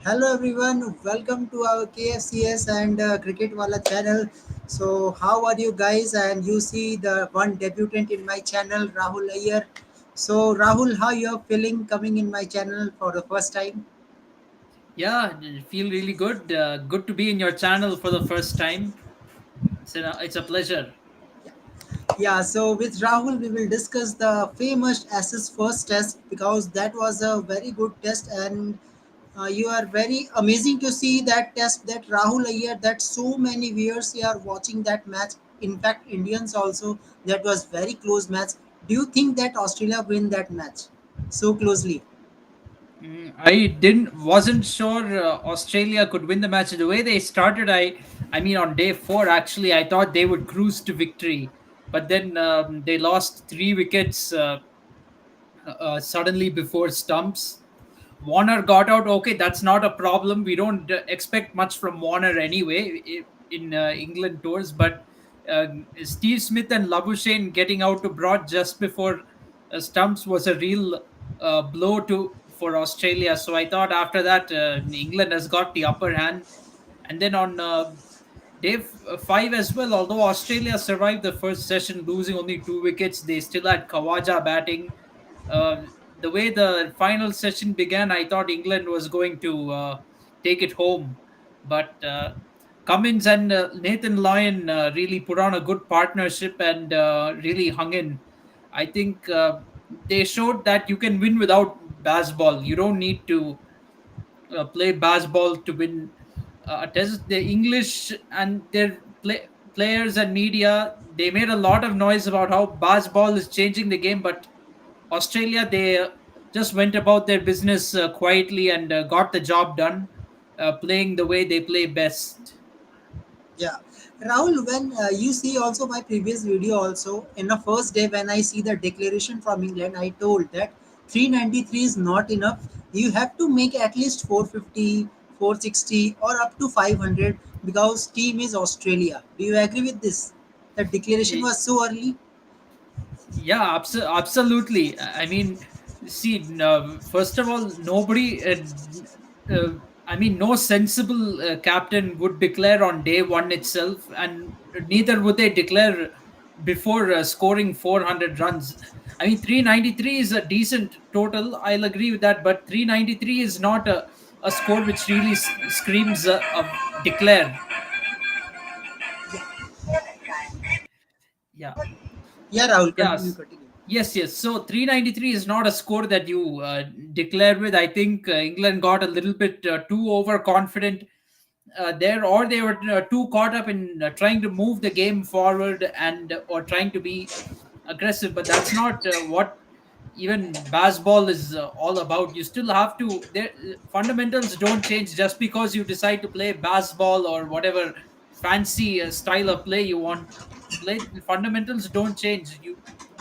Hello everyone, welcome to our KFCS and Cricket Wala channel. So how are you guys? And you see the one debutant in my channel, Rahul Ayer. So Rahul, how you're feeling coming in my channel for the first time? Yeah, feel really good. Good to be in your channel for the first time. It's a pleasure. Yeah, so with Rahul, we will discuss the famous Ashes first test because that was a very good test, and you are very amazing to see that test. That Rahul Ayer, that so many viewers are watching that match. In fact, Indians also. That was very close match. Do you think that Australia win that match so closely? I didn't wasn't sure Australia could win the match. The way they started, I mean on day four actually, I thought they would cruise to victory, but then they lost 3 wickets suddenly before stumps. Warner got out. Okay, that's not a problem. We don't expect much from Warner anyway in England tours. But Steve Smith and Labuschagne getting out to Broad just before stumps was a real blow to for Australia. So I thought after that England has got the upper hand. And then on day 5 as well, although Australia survived the first session, losing only 2 wickets, they still had Kawaja batting. Uh, the way the final session began, I thought England was going to take it home, but Cummins and Nathan Lyon really put on a good partnership and really hung in. I think they showed that you can win without baseball. You don't need to play baseball to win a test. The English and their players and media, they made a lot of noise about how baseball is changing the game, but Australia, they just went about their business quietly and got the job done, playing the way they play best. Yeah. Rahul, when you see also my previous video also, in the first day when I see the declaration from England, I told that 393 is not enough. You have to make at least 450, 460 or up to 500 because team is Australia. Do you agree with this? The declaration Y- was so early. Yeah, absolutely. I mean, see, first of all, nobody, I mean, no sensible captain would declare on day one itself, and neither would they declare before scoring 400 runs. I mean, 393 is a decent total. I'll agree with that, but 393 is not a score which really screams of declare. Yeah. Yeah, Rahul, continue, Yes. continue. Yes. So 393 is not a score that you declare with. I think England got a little bit too overconfident there, or they were too caught up in trying to move the game forward and or trying to be aggressive. But that's not what even baseball is all about. You still have to. Their fundamentals don't change just because you decide to play baseball or whatever fancy style of play you want to play. The fundamentals don't change.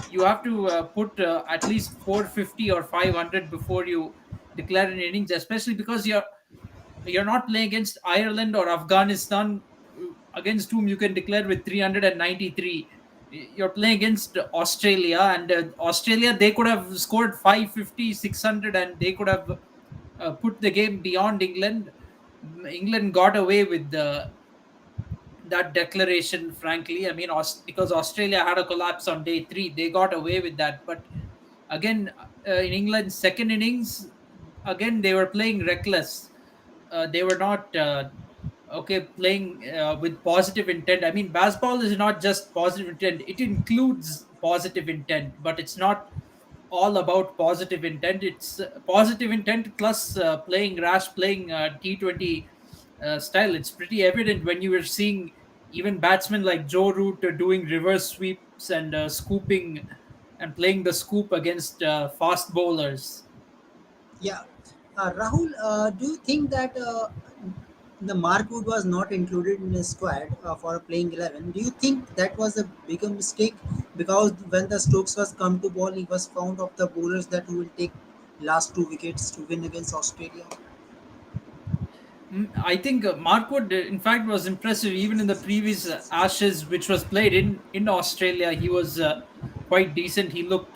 You have to put at least 450 or 500 before you declare an innings, especially because you're not playing against Ireland or Afghanistan, against whom you can declare with 393. You're playing against Australia, and Australia, they could have scored 550, 600, and they could have put the game beyond England. England got away with that declaration, frankly. I mean, because Australia had a collapse on day three, they got away with that. But again, in England's second innings, again, they were playing reckless. They were not okay playing with positive intent. I mean, baseball is not just positive intent, it includes positive intent, but it's not all about positive intent. It's positive intent plus playing rash, playing T20 style. It's pretty evident when you were seeing even batsmen like Joe Root doing reverse sweeps and scooping and playing the scoop against fast bowlers. Yeah. Rahul, do you think that the Mark Wood was not included in the squad for playing 11? Do you think that was a bigger mistake? Because when the Stokes was come to ball, he was found of the bowlers that who will take last two wickets to win against Australia. I think Mark Wood, in fact, was impressive even in the previous Ashes, which was played in Australia. He was quite decent. He looked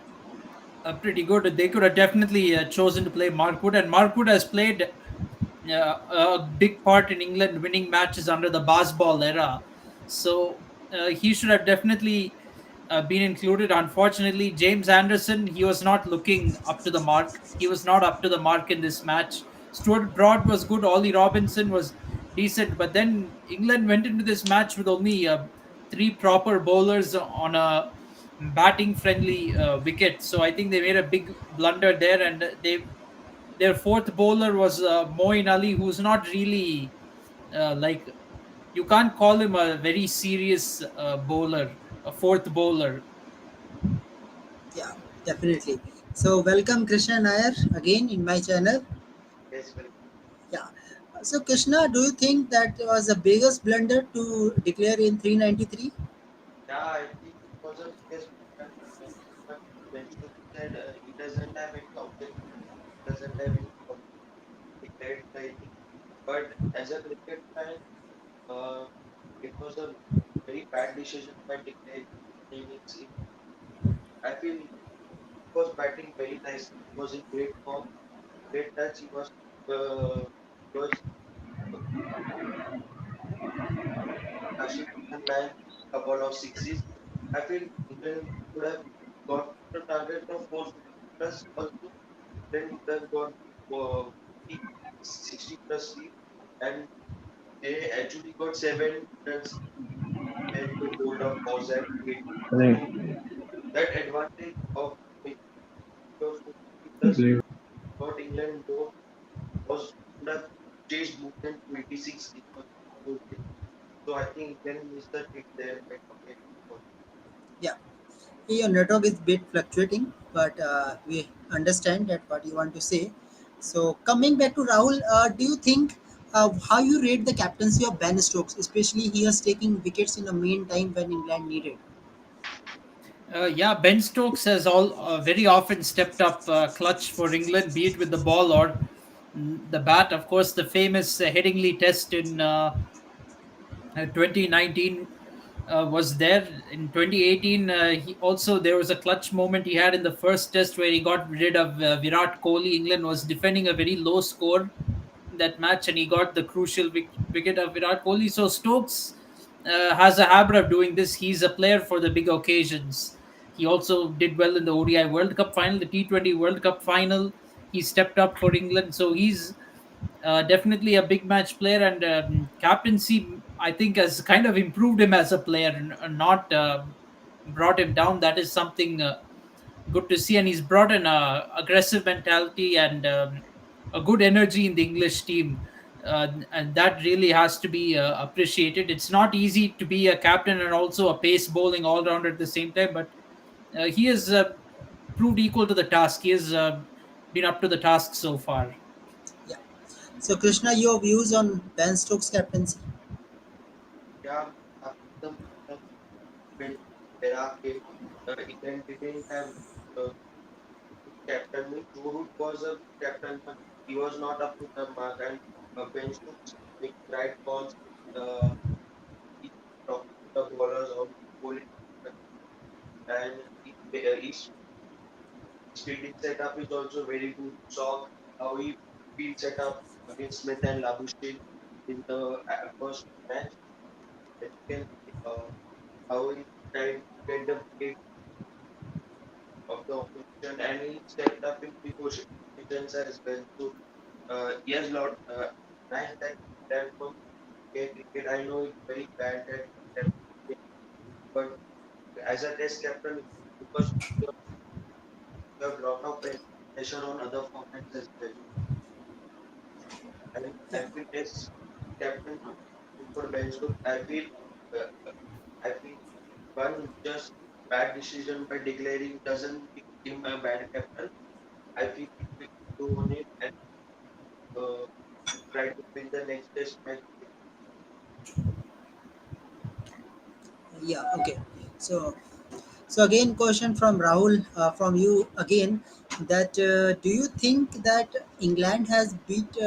pretty good. They could have definitely chosen to play Mark Wood, and Mark Wood has played. a big part in England winning matches under the Basball era. So he should have definitely been included. Unfortunately, James Anderson, he was not looking up to the mark. He was not up to the mark in this match. Stuart Broad was good. Ollie Robinson was decent. But then England went into this match with only three proper bowlers on a batting friendly wicket. So I think they made a big blunder there, and their fourth bowler was Moeen Ali, who's not really like, you can't call him a very serious bowler, a fourth bowler. Yeah, definitely. So welcome Krishna Nair again in my channel. Yes, well, Yeah. So Krishna, do you think that was the biggest blunder to declare in 393? yeah, I think it was a biggest blunder when when Stoke said he doesn't have any objective, doesn't have any declared the inning. But as a cricket fan, uh, it was a very bad decision by declaring innings. I feel he was batting very nicely. He was in great form, great touch. He was touching the line, couple of sixes. I feel England could have got the target of 450 plus also. Then England got 60 plus lead, and they actually got 7 runs when they bowled out pause at 8. So that advantage of making your 450 plus got England more was would have changed movement to 86 in those days. So I think England missed the trick there by comparing. Yeah. Your network is bit fluctuating, but we understand that what you want to say. So coming back to Rahul, do you think how you rate the captaincy of Ben Stokes, especially he is taking wickets in the main time when England needed? Yeah, Ben Stokes has all very often stepped up clutch for England, be it with the ball or the bat. Of course, the famous Headingley Test in 2019 was there. In 2018, he also, there was a clutch moment he had in the first test where he got rid of Virat Kohli. England was defending a very low score in that match, and he got the crucial wicket of Virat Kohli. So Stokes has a habit of doing this. He's a player for the big occasions. He also did well in the ODI World Cup final, the T20 World Cup final. He stepped up for England, so he's definitely a big match player, and captaincy, I think, has kind of improved him as a player, and not brought him down. That is something good to see, and he's brought an aggressive mentality and a good energy in the English team. And that really has to be appreciated. It's not easy to be a captain and also a pace bowling all rounder at the same time, but he has proved equal to the task. He has been up to the task so far. Yeah. So Krishna, your views on Ben Stokes' captaincy? Yeah, after the when Vera came, England didn't have uh, captain. Means Joe Root was a captain, but he was not up to the mark. And Ben Stokes make right calls. He talked to the bowlers how to bowl it, and his fielding setup is also very good. Saw how he field set up against Smith and Labuschagne in the first match. And you can see how he tried to get the wicket of the opposition, and he stepped up in big positions as well. So yes, Lord, nice that that was cricket. I know it's very bad that but as a test captain, because you have a lot of pressure on other formats as well. And Yeah. I feel test captain for Ben Stokes, uh, I feel one just bad decision by declaring doesn't make him a bad captain. I feel he will do on it and uh, try to win the next test match. Yeah. Okay. So again, question from Rahul, from you again. That do you think that England has beat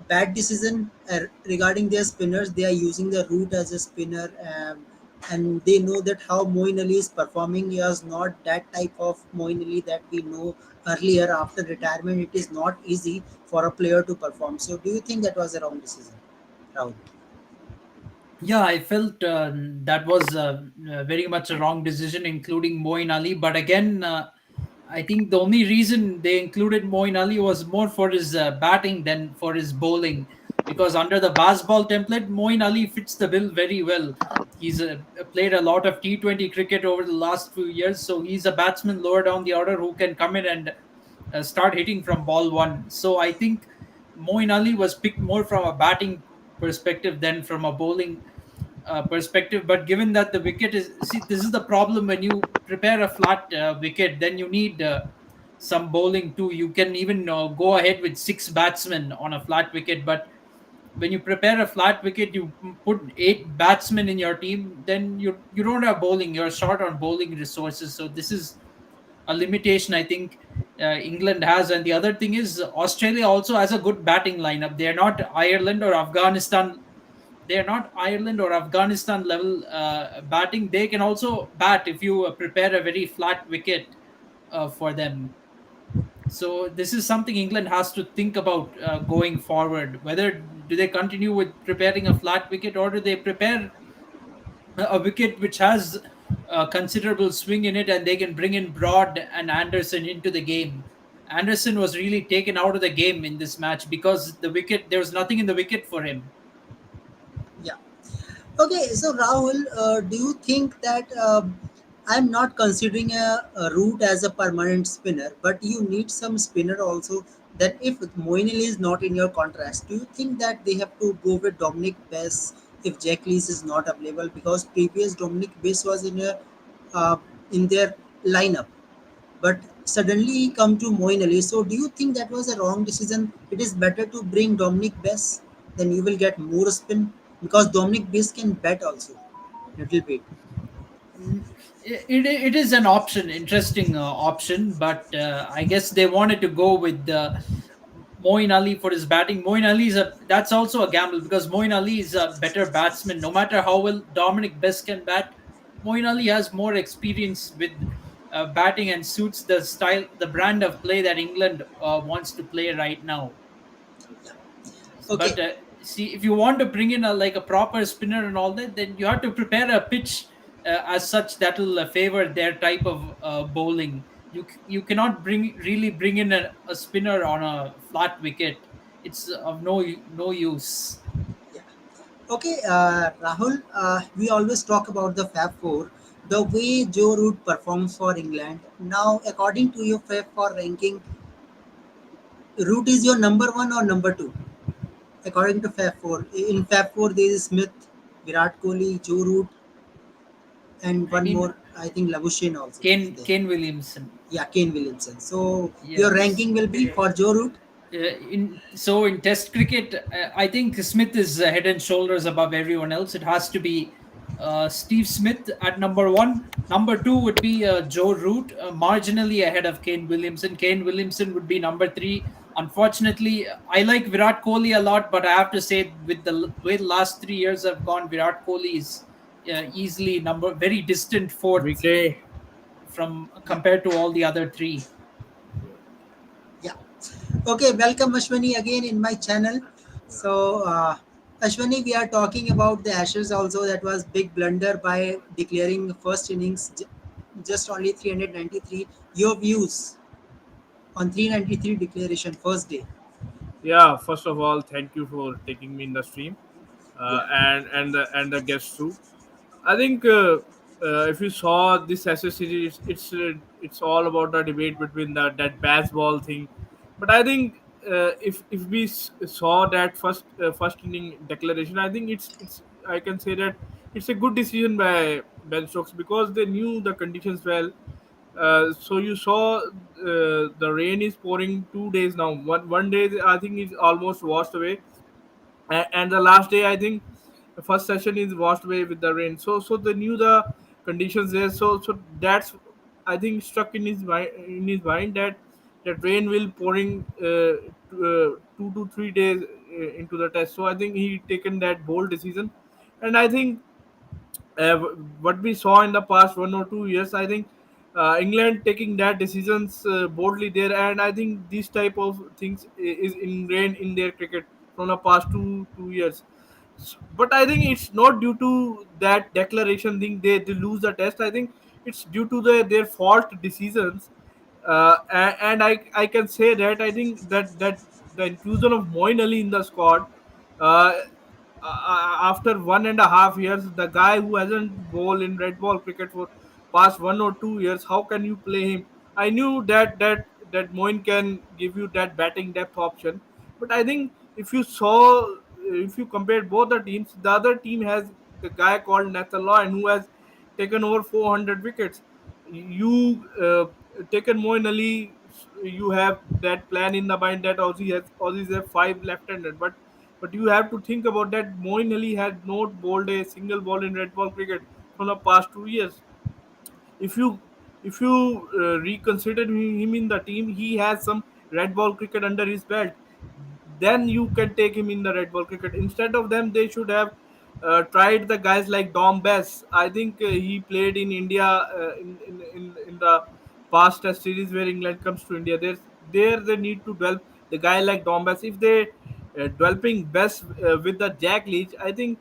bad decision regarding their spinners? They are using the root as a spinner. and they know that how Moeen Ali is performing. He is not that type of Moeen Ali that we know earlier. After retirement, it is not easy for a player to perform. So, do you think that was a wrong decision, Rahul? Yeah, I felt that was very much a wrong decision, including Moin Ali. But again, I think the only reason they included Moin Ali was more for his batting than for his bowling, because under the baseball template, Moin Ali fits the bill very well. He's played a lot of T20 cricket over the last few years, so he's a batsman lower down the order who can come in and start hitting from ball one. So I think Moin Ali was picked more from a batting perspective than from a bowling perspective. But given that the wicket is, see, this is the problem when you prepare a flat wicket, then you need some bowling too. You can even go ahead with six batsmen on a flat wicket, but when you prepare a flat wicket, you put eight batsmen in your team, then you don't have bowling. You're short on bowling resources. So this is a limitation I think England has. And the other thing is Australia also has a good batting lineup. They're not Ireland or Afghanistan. They're not Ireland or Afghanistan level batting. They can also bat if you prepare a very flat wicket for them. So this is something England has to think about going forward. Whether do they continue with preparing a flat wicket, or do they prepare a wicket which has considerable swing in it, and they can bring in Broad and Anderson into the game. Anderson was really taken out of the game in this match because the wicket, there was nothing in the wicket for him. Yeah. Okay, so Rahul, do you think that I'm not considering a root as a permanent spinner, but you need some spinner also? That if Moeen Ali is not in your contrast, do you think that they have to go with Dominic Bess if Jack Lees is not available? Because previous Dominic Bess was uh, in their lineup, but suddenly he come to Moeen Ali. So do you think that was a wrong decision? It is better to bring Dominic Bess, then you will get more spin because Dominic Bess can bat also little bit. It is an option, interesting option, but I guess they wanted to go with Moeen Ali for his batting. Moeen Ali is a, that's also a gamble because Moeen Ali is a better batsman. No matter how well Dominic Best can bat, Moeen Ali has more experience with batting and suits the style, the brand of play that England wants to play right now. Okay, But see, if you want to bring in a like a proper spinner and all that, then you have to prepare a pitch as such that will favor their type of bowling. You cannot bring in a spinner on a flat wicket. It's of no use. yeah. Okay, Rahul. We always talk about the Fab Four. The way Joe Root performs for England now, according to your Fab Four ranking, Root is your number one or number two? According to Fab Four, in Fab Four there is Smith, Virat Kohli, Joe Root, and I one mean, more. I think Labuschagne also is there. Kane Williamson. Yeah, Kane Williamson. So your Yes. ranking will be for Joe Root. In Test cricket, I think Smith is head and shoulders above everyone else. It has to be Steve Smith at number one. Number two would be Joe Root, marginally ahead of Kane Williamson. Kane Williamson would be number three. Unfortunately, I like Virat Kohli a lot, but I have to say, with the way the last 3 years have gone, Virat Kohli is easily number very distant fourth Weekday. from compared to all the other three. Yeah. Okay, welcome Ashwani again in my channel. So, Ashwani, we are talking about the Ashes also. That was big blunder by declaring the first innings just only 393. Your views on 393 declaration first day? Yeah, first of all, thank you for taking me in the stream, Yeah. and the guests too. I think if you saw this SS series, it's all about the debate between that baseball thing. But I think if we saw that first inning declaration, I think it's I can say that it's a good decision by Ben Stokes because they knew the conditions well. So you saw the rain is pouring 2 days now. One day I think is almost washed away, and the last day I think the first session is washed away with the rain. So they knew the conditions there. So that's I think struck in his mind that rain will pouring 2 to 3 days into the test. So I think he taken that bold decision, and I think what we saw in the past 1 or 2 years, I think England taking that decisions boldly there, and I think these type of things is ingrained in their cricket from the past two years. But I think it's not due to that declaration thing they lose the test. I think it's due to their fault decisions, and I can say that I think that the inclusion of Moin Ali in the squad. Uh, After 1.5 years, the guy who hasn't bowled in red ball cricket for past 1 or 2 years, how can you play him? I knew that Moin can give you that batting depth option, but I think if you compare both the teams, the other team has the guy called Nathan Lyon who has taken over 400 wickets. You taken Moin Ali, you have that plan in the mind that Aussies have five left-handed, but you have to think about that. Moin Ali had not bowled a single ball in red ball cricket from the past 2 years. If you reconsider him in the team, he has some red ball cricket under his belt. Then you can take him in the red ball cricket. Instead of them, they should have tried the guys like Dom Bess. I think he played in India in the past test series where England comes to India. There they need to develop the guy like Dom Bess. If they developing Bess with the Jack Leach, I think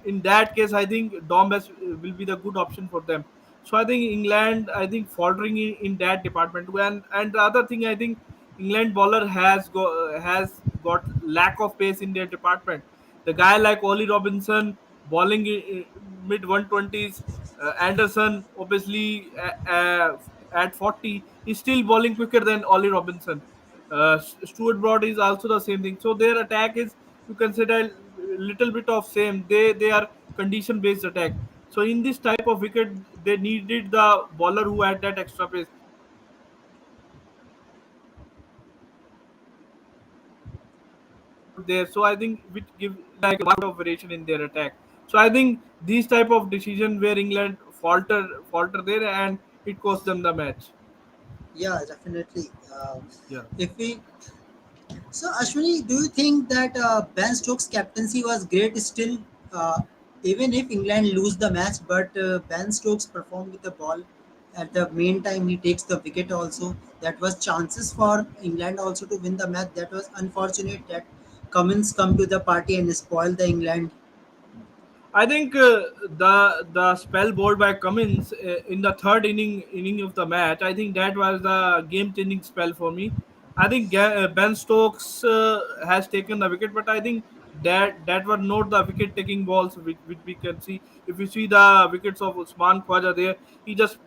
in that case, I think Dom Bess will be the good option for them. So I think England, I think faltering in that department. And the other thing, I think England bowler has got lack of pace in their department. The guy like Ollie Robinson bowling mid 120s, Anderson obviously at 40 is still bowling quicker than Ollie Robinson. Stuart Broad is also the same thing. So their attack is, you consider, a little bit of same. They are condition based attack. So in this type of wicket, they needed the bowler who had that extra pace. There, so I think which give like a lot of variation in their attack. So I think these type of decision where England falter there, and it cost them the match. Yeah, definitely. Yeah. If we So, Ashwini, do you think that Ben Stokes' captaincy was great still, even if England lose the match? But Ben Stokes performed with the ball at the main time. He takes the wicket also. That was chances for England also to win the match. That was unfortunate that Cummins come to the party and spoil the England. I think the spell bowled by Cummins in the third inning of the match. I think that was the game changing spell for me. I think Ben Stokes has taken the wicket, but I think that were not the wicket taking balls which we can see. If you see the wickets of Usman Khwaja there, he just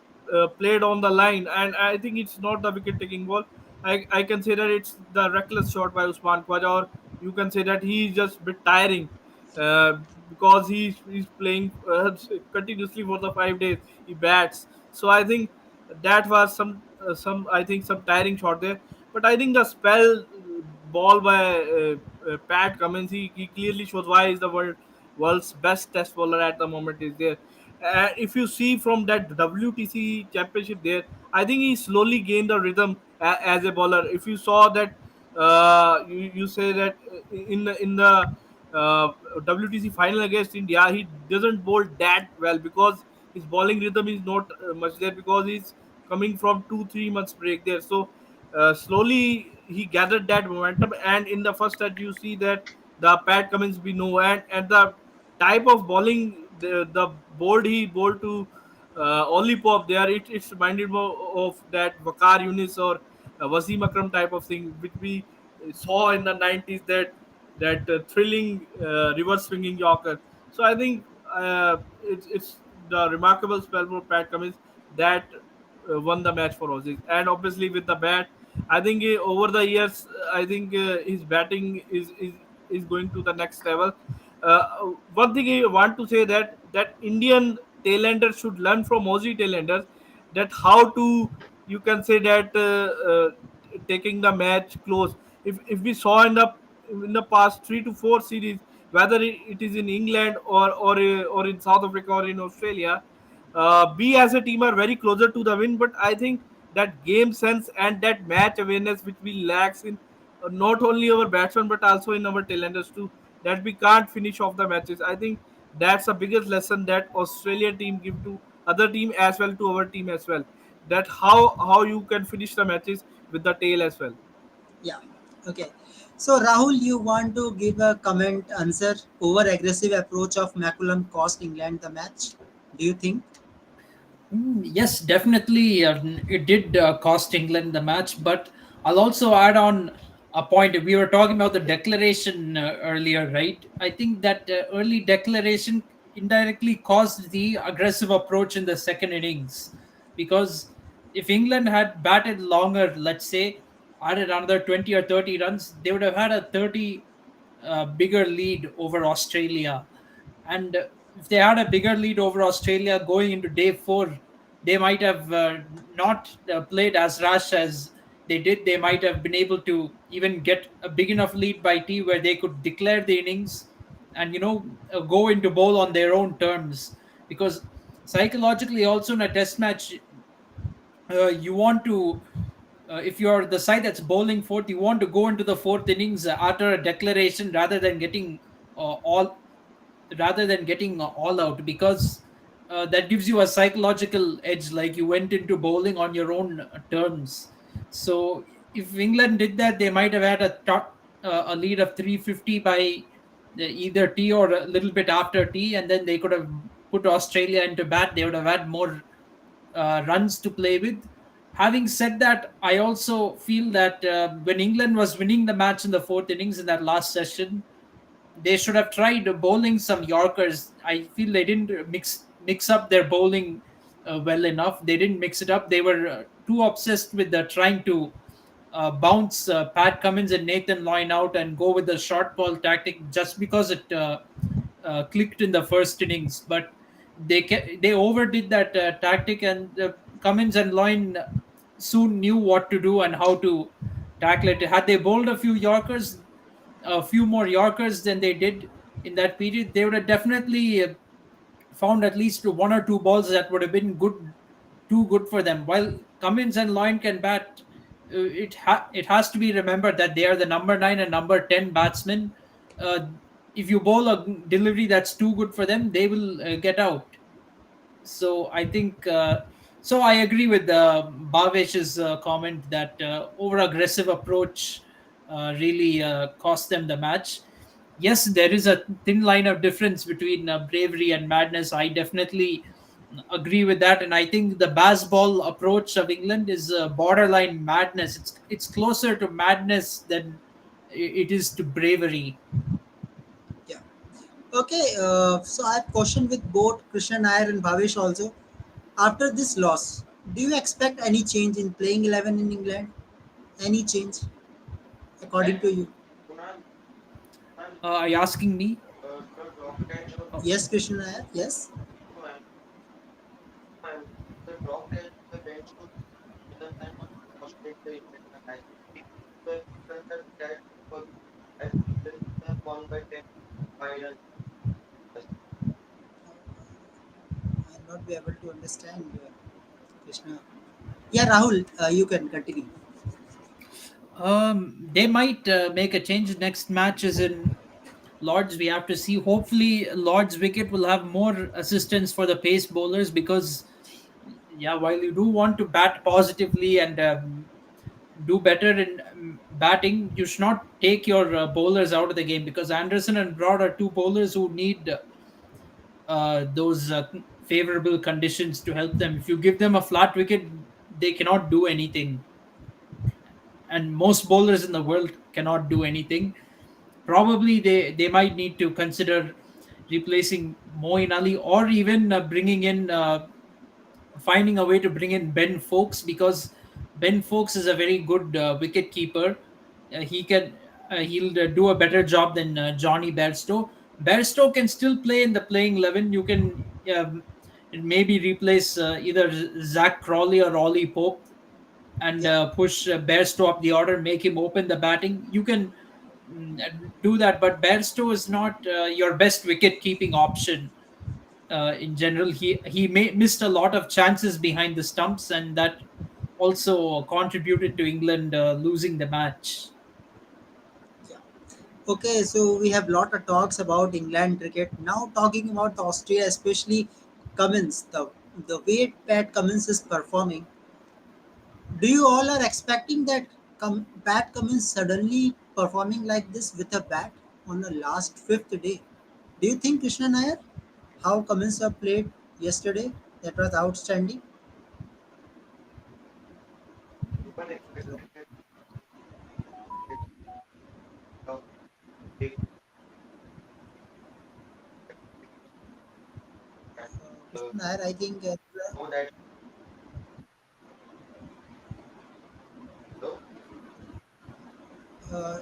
played on the line, and I think it's not the wicket taking ball. I can say that it's the reckless shot by Usman Khwaja, or you can say that he's just a bit tiring uh, because he's playing continuously for the 5 days. He bats, so I think that was some I think some tiring shot there. But I think the spell ball by Pat Cummins, he clearly shows why he's the world's best test bowler at the moment is there. If you see from that WTC championship there, I think he slowly gained the rhythm as a bowler. If you saw that, you say that in the WTC final against India, he doesn't bowl that well because his bowling rhythm is not much there because he's coming from 2 3 months break there. So slowly he gathered that momentum, and in the first set you see that the Pat Cummins we know, and the type of bowling the bold he bowled to Oli Pop there, it's reminded more of that Vakar Yunis or Wasim Akram type of thing which we saw in the 90s, that thrilling reverse swinging Yorker. So I think it's the remarkable spell for Pat Cummins that won the match for Aussies. And obviously with the bat, I think over the years, I think his batting is going to the next level. One thing I want to say that Indian tailenders should learn from Aussie tailenders, that how to, you can say that taking the match close. If we saw in the past 3 to 4 series, whether it is in England or in South Africa or in Australia, we as a team are very closer to the win. But I think that game sense and that match awareness which we lacks in not only our batsmen but also in our tailenders too, that we can't finish off the matches. I think That's the biggest lesson that Australia team give to other team as well, to our team as well. That how you can finish the matches with the tail as well. Yeah. Okay. So Rahul, you want to give a comment answer over aggressive approach of McCullum cost England the match? Do you think? Yes, definitely. It did cost England the match, but I'll also add on a point. We were talking about the declaration earlier, right? I think that early declaration indirectly caused the aggressive approach in the second innings, because if England had batted longer, let's say, added another 20 or 30 runs, they would have had a 30 bigger lead over Australia. And if they had a bigger lead over Australia going into day four, they might have not played as rash as they did. They might have been able to even get a big enough lead by tea where they could declare the innings and go into bowl on their own terms. Because psychologically, also in a test match, you want to if you're the side that's bowling fourth, you want to go into the fourth innings after a declaration all rather than getting all out, because that gives you a psychological edge, like you went into bowling on your own terms. So if England did that, they might have had a lead of 350 by either tea or a little bit after tea, and then they could have put Australia into bat. They would have had more runs to play with. Having said that, I also feel that when England was winning the match in the fourth innings in that last session, they should have tried bowling some Yorkers. I feel they didn't mix up their bowling well enough. They didn't mix it up. They were too obsessed with trying to bounce Pat Cummins and Nathan Lyon out and go with the short ball tactic just because it clicked in the first innings. But they overdid that tactic, and Cummins and Lyon soon knew what to do and how to tackle it. Had they bowled a few more Yorkers than they did in that period, they would have definitely found at least one or two balls that would have been too good for them. While Cummins and Lyon can bat, it has to be remembered that they are the number 9 and number 10 batsmen. Uh, if you bowl a delivery that's too good for them, they will get out. So I think so. I agree with Bhavesh's comment that over aggressive approach really cost them the match. Yes, there is a thin line of difference between bravery and madness. I definitely agree with that, and I think the baseball approach of England is borderline madness. It's closer to madness than it is to bravery. Yeah. Okay. So I have question with both Krishna Nair and Bhavesh also. After this loss, do you expect any change in playing 11 in England? Any change according And to you? Kunal, Kunal, Are you asking me? the drop catch of Oh, Yes, Krishna Nair. Yes. no, I'm the drop catch the bench to the time of Australia in the match. The catch was at the won by 10 by runs. I'll not be able to understand Krishna. Yeah, Rahul, you can continue. they might make a change. Next match is in Lords. We have to see. Hopefully, Lords wicket will have more assistance for the pace bowlers, because, yeah, while you do want to bat positively and do better in batting, you should not take your bowlers out of the game, because Anderson and Broad are two bowlers who need those favorable conditions to help them. If you give them a flat wicket, they cannot do anything, and most bowlers in the world cannot do anything. Probably they might need to consider replacing Moeen Ali, or even bringing in finding a way to bring in Ben Fokes, because Ben Fokes is a very good wicket keeper. He'll do a better job than Johnny Bairstow. Bairstow can still play in the playing 11. You can maybe replace either Zach Crawley or Ollie Pope, and Yeah. push Bairstow up the order, make him open the batting. You can do that, but Bairstow is not your best wicket keeping option. In general, missed a lot of chances behind the stumps, and that also contributed to England losing the match. Yeah. Okay, so we have lot of talks about England cricket. Now talking about the Australia, especially Cummins, the way Pat Cummins is performing. Do you all are expecting that Pat Cummins suddenly performing like this with a bat on the last fifth day? Do you think Krishna Nair, how Cummins have played yesterday, that was outstanding? Everyone Hello, expected it of big and Krishna Nair, I think know that no, uh,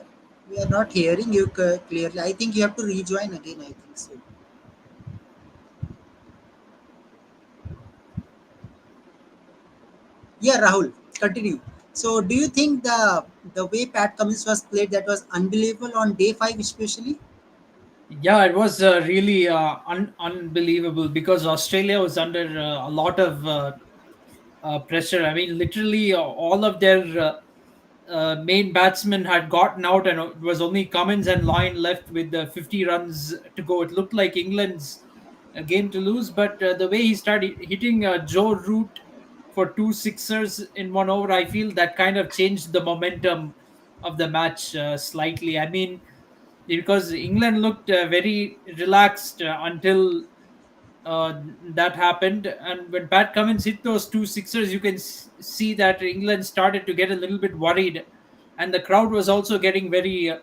we are not hearing you clearly. I think you have to rejoin again. I think so. Yeah, Rahul, continue. So, do you think the way Pat Cummins was played that was unbelievable on day five, especially? Yeah, it was really unbelievable because Australia was under a lot of pressure. I mean, literally all of their main batsmen had gotten out, and it was only Cummins and Lyon left with 50 runs to go. It looked like England's game to lose, but the way he started hitting Joe Root for two sixers in 1 over, I feel that kind of changed the momentum of the match slightly. I mean, because England looked very relaxed until that happened. And when Pat Cummins hit those two sixers, you can see that England started to get a little bit worried, and the crowd was also getting very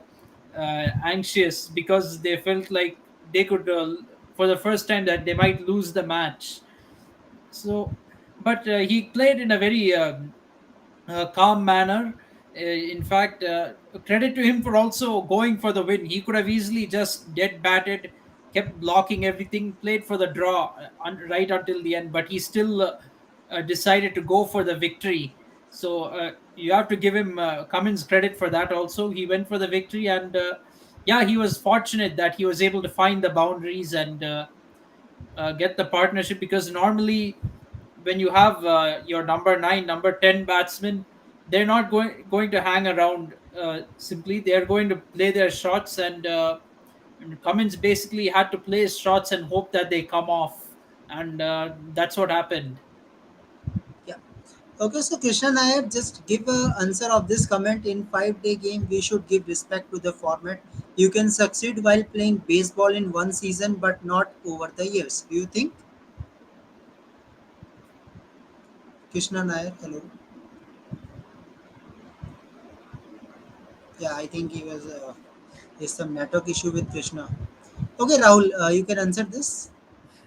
anxious because they felt like they could, for the first time, that they might lose the match. So, but he played in a very calm manner. In fact, credit to him for also going for the win. He could have easily just dead batted, kept blocking everything, played for the draw right until the end, but he still decided to go for the victory. So you have to give him Cummins credit for that also. He went for the victory, and yeah, he was fortunate that he was able to find the boundaries and get the partnership, because normally when you have your number 9 number 10 batsmen, they're not going to hang around. Simply they're going to play their shots, and Cummins basically had to play his shots and hope that they come off, and that's what happened. Yeah. Okay, so Krishna Nair, just give a answer of this comment. In 5 day game, we should give respect to the format. You can succeed while playing baseball in one season, but not over the years. Do you think? Krishna Nair, hello. Yeah, I think he was. There's some network issue with Krishna. Okay, Rahul, you can answer this.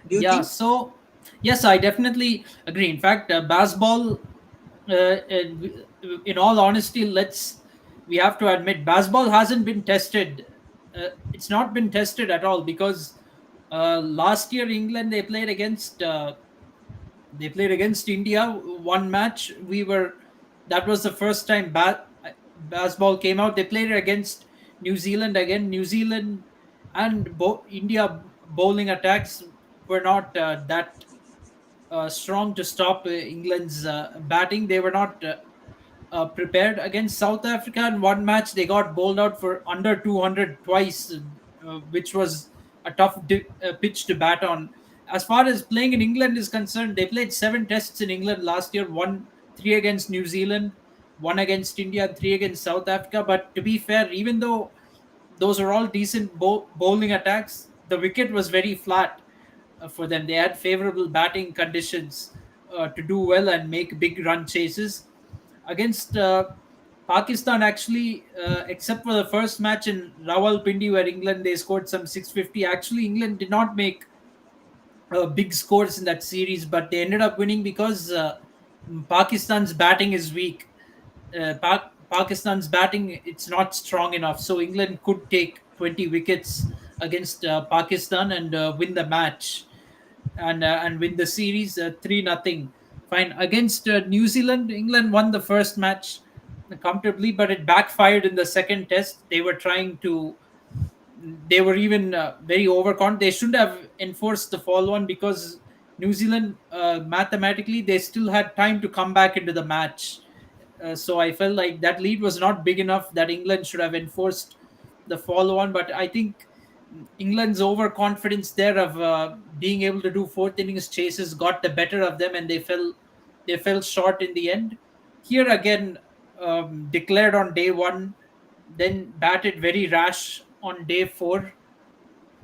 Do you Yeah, think? so yes, I definitely agree. In fact, baseball, in all honesty, we have to admit, baseball hasn't been tested. It's not been tested at all, because last year England, they played against India one match. That was the first time baseball came out. They played against New Zealand again. New Zealand and India bowling attacks were not that strong to stop England's batting. They were not prepared against South Africa. In one match, they got bowled out for under 200 twice, which was a tough pitch to bat on. As far as playing in England is concerned, they played 7 tests in England last year, won 3 against New Zealand, one against India, and 3 against South Africa. But to be fair, even though those are all decent bowling attacks, the wicket was very flat for them. They had favorable batting conditions to do well and make big run chases against Pakistan. Actually, except for the first match in Rawalpindi where England they scored some 650. Actually, England did not make big scores in that series, but they ended up winning because Pakistan's batting is weak. Pakistan's batting, it's not strong enough, so England could take 20 wickets against Pakistan and win the match, and win the series 3-0. Fine, against New Zealand, England won the first match comfortably, but it backfired in the second test. They were even very overconfident. They shouldn't have enforced the follow on, because New Zealand, mathematically, they still had time to come back into the match. So I felt like that lead was not big enough that England should have enforced the follow on. But I think England's overconfidence there of being able to do fourth innings chases got the better of them, and they fell short in the end. Here again, declared on day one, then batted very rash on day four.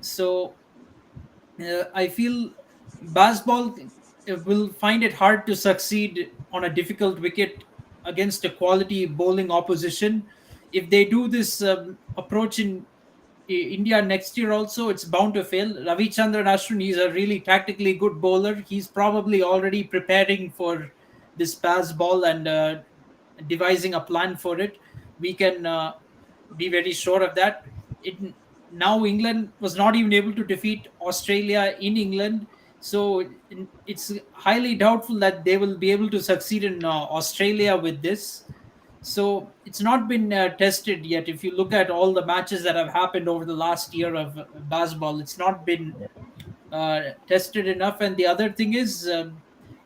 So I feel Basball will find it hard to succeed on a difficult wicket against a quality bowling opposition. If they do this approach in India next year, also, it's bound to fail. Ravichandran Ashwin, he's a really tactically good bowler. He's probably already preparing for this pass ball and devising a plan for it. We can be very sure of that. It Now England was not even able to defeat Australia in England, so it's highly doubtful that they will be able to succeed in Australia with this. So it's not been tested yet. If you look at all the matches that have happened over the last year of baseball, it's not been tested enough. And the other thing is,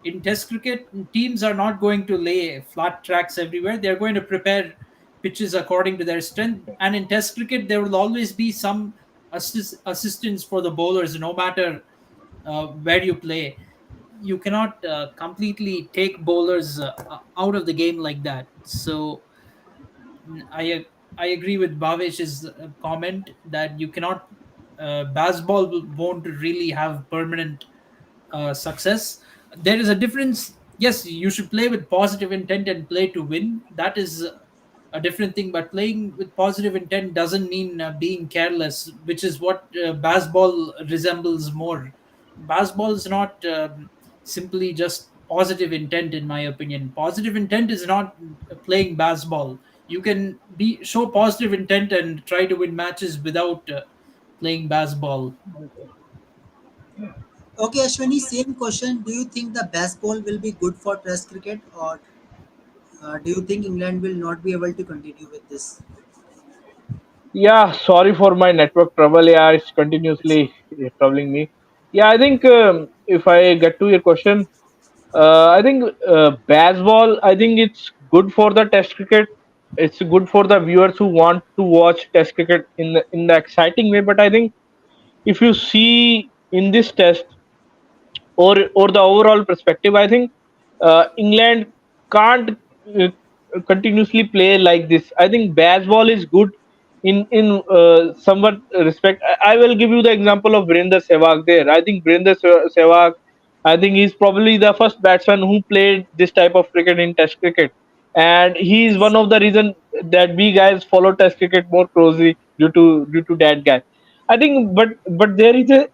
in Test cricket, teams are not going to lay flat tracks everywhere. They're going to prepare pitches according to their strength. And in Test cricket, there will always be some assistance for the bowlers, no matter where you play. You cannot completely take bowlers out of the game like that. So I agree with Bhavesh's comment that you cannot baseball won't really have permanent success. There is a difference. Yes, you should play with positive intent and play to win. That is a different thing. But playing with positive intent doesn't mean being careless, which is what baseball resembles more. Baseball is not simply just positive intent, in my opinion. Positive intent is not playing baseball. You can be show positive intent and try to win matches without playing baseball. Okay, Ashwini, same question. Do you think the baseball will be good for Test cricket, or do you think England will not be able to continue with this? Yeah, sorry for my network trouble. Yeah, it's continuously troubling me. Yeah, I think if I get to your question, I think baseball. I think it's good for the Test cricket. It's good for the viewers who want to watch Test cricket in the exciting way. But I think if you see in this Test, or the overall perspective, I think England can't uh, continuously play like this. I think baseball is good in somewhat respect. I will give you the example of Virender Sehwag there. I think Sehwag, I think he's probably the first batsman who played this type of cricket in Test cricket, and he is one of the reason that we guys follow Test cricket more closely due to that guy. I think, but there is a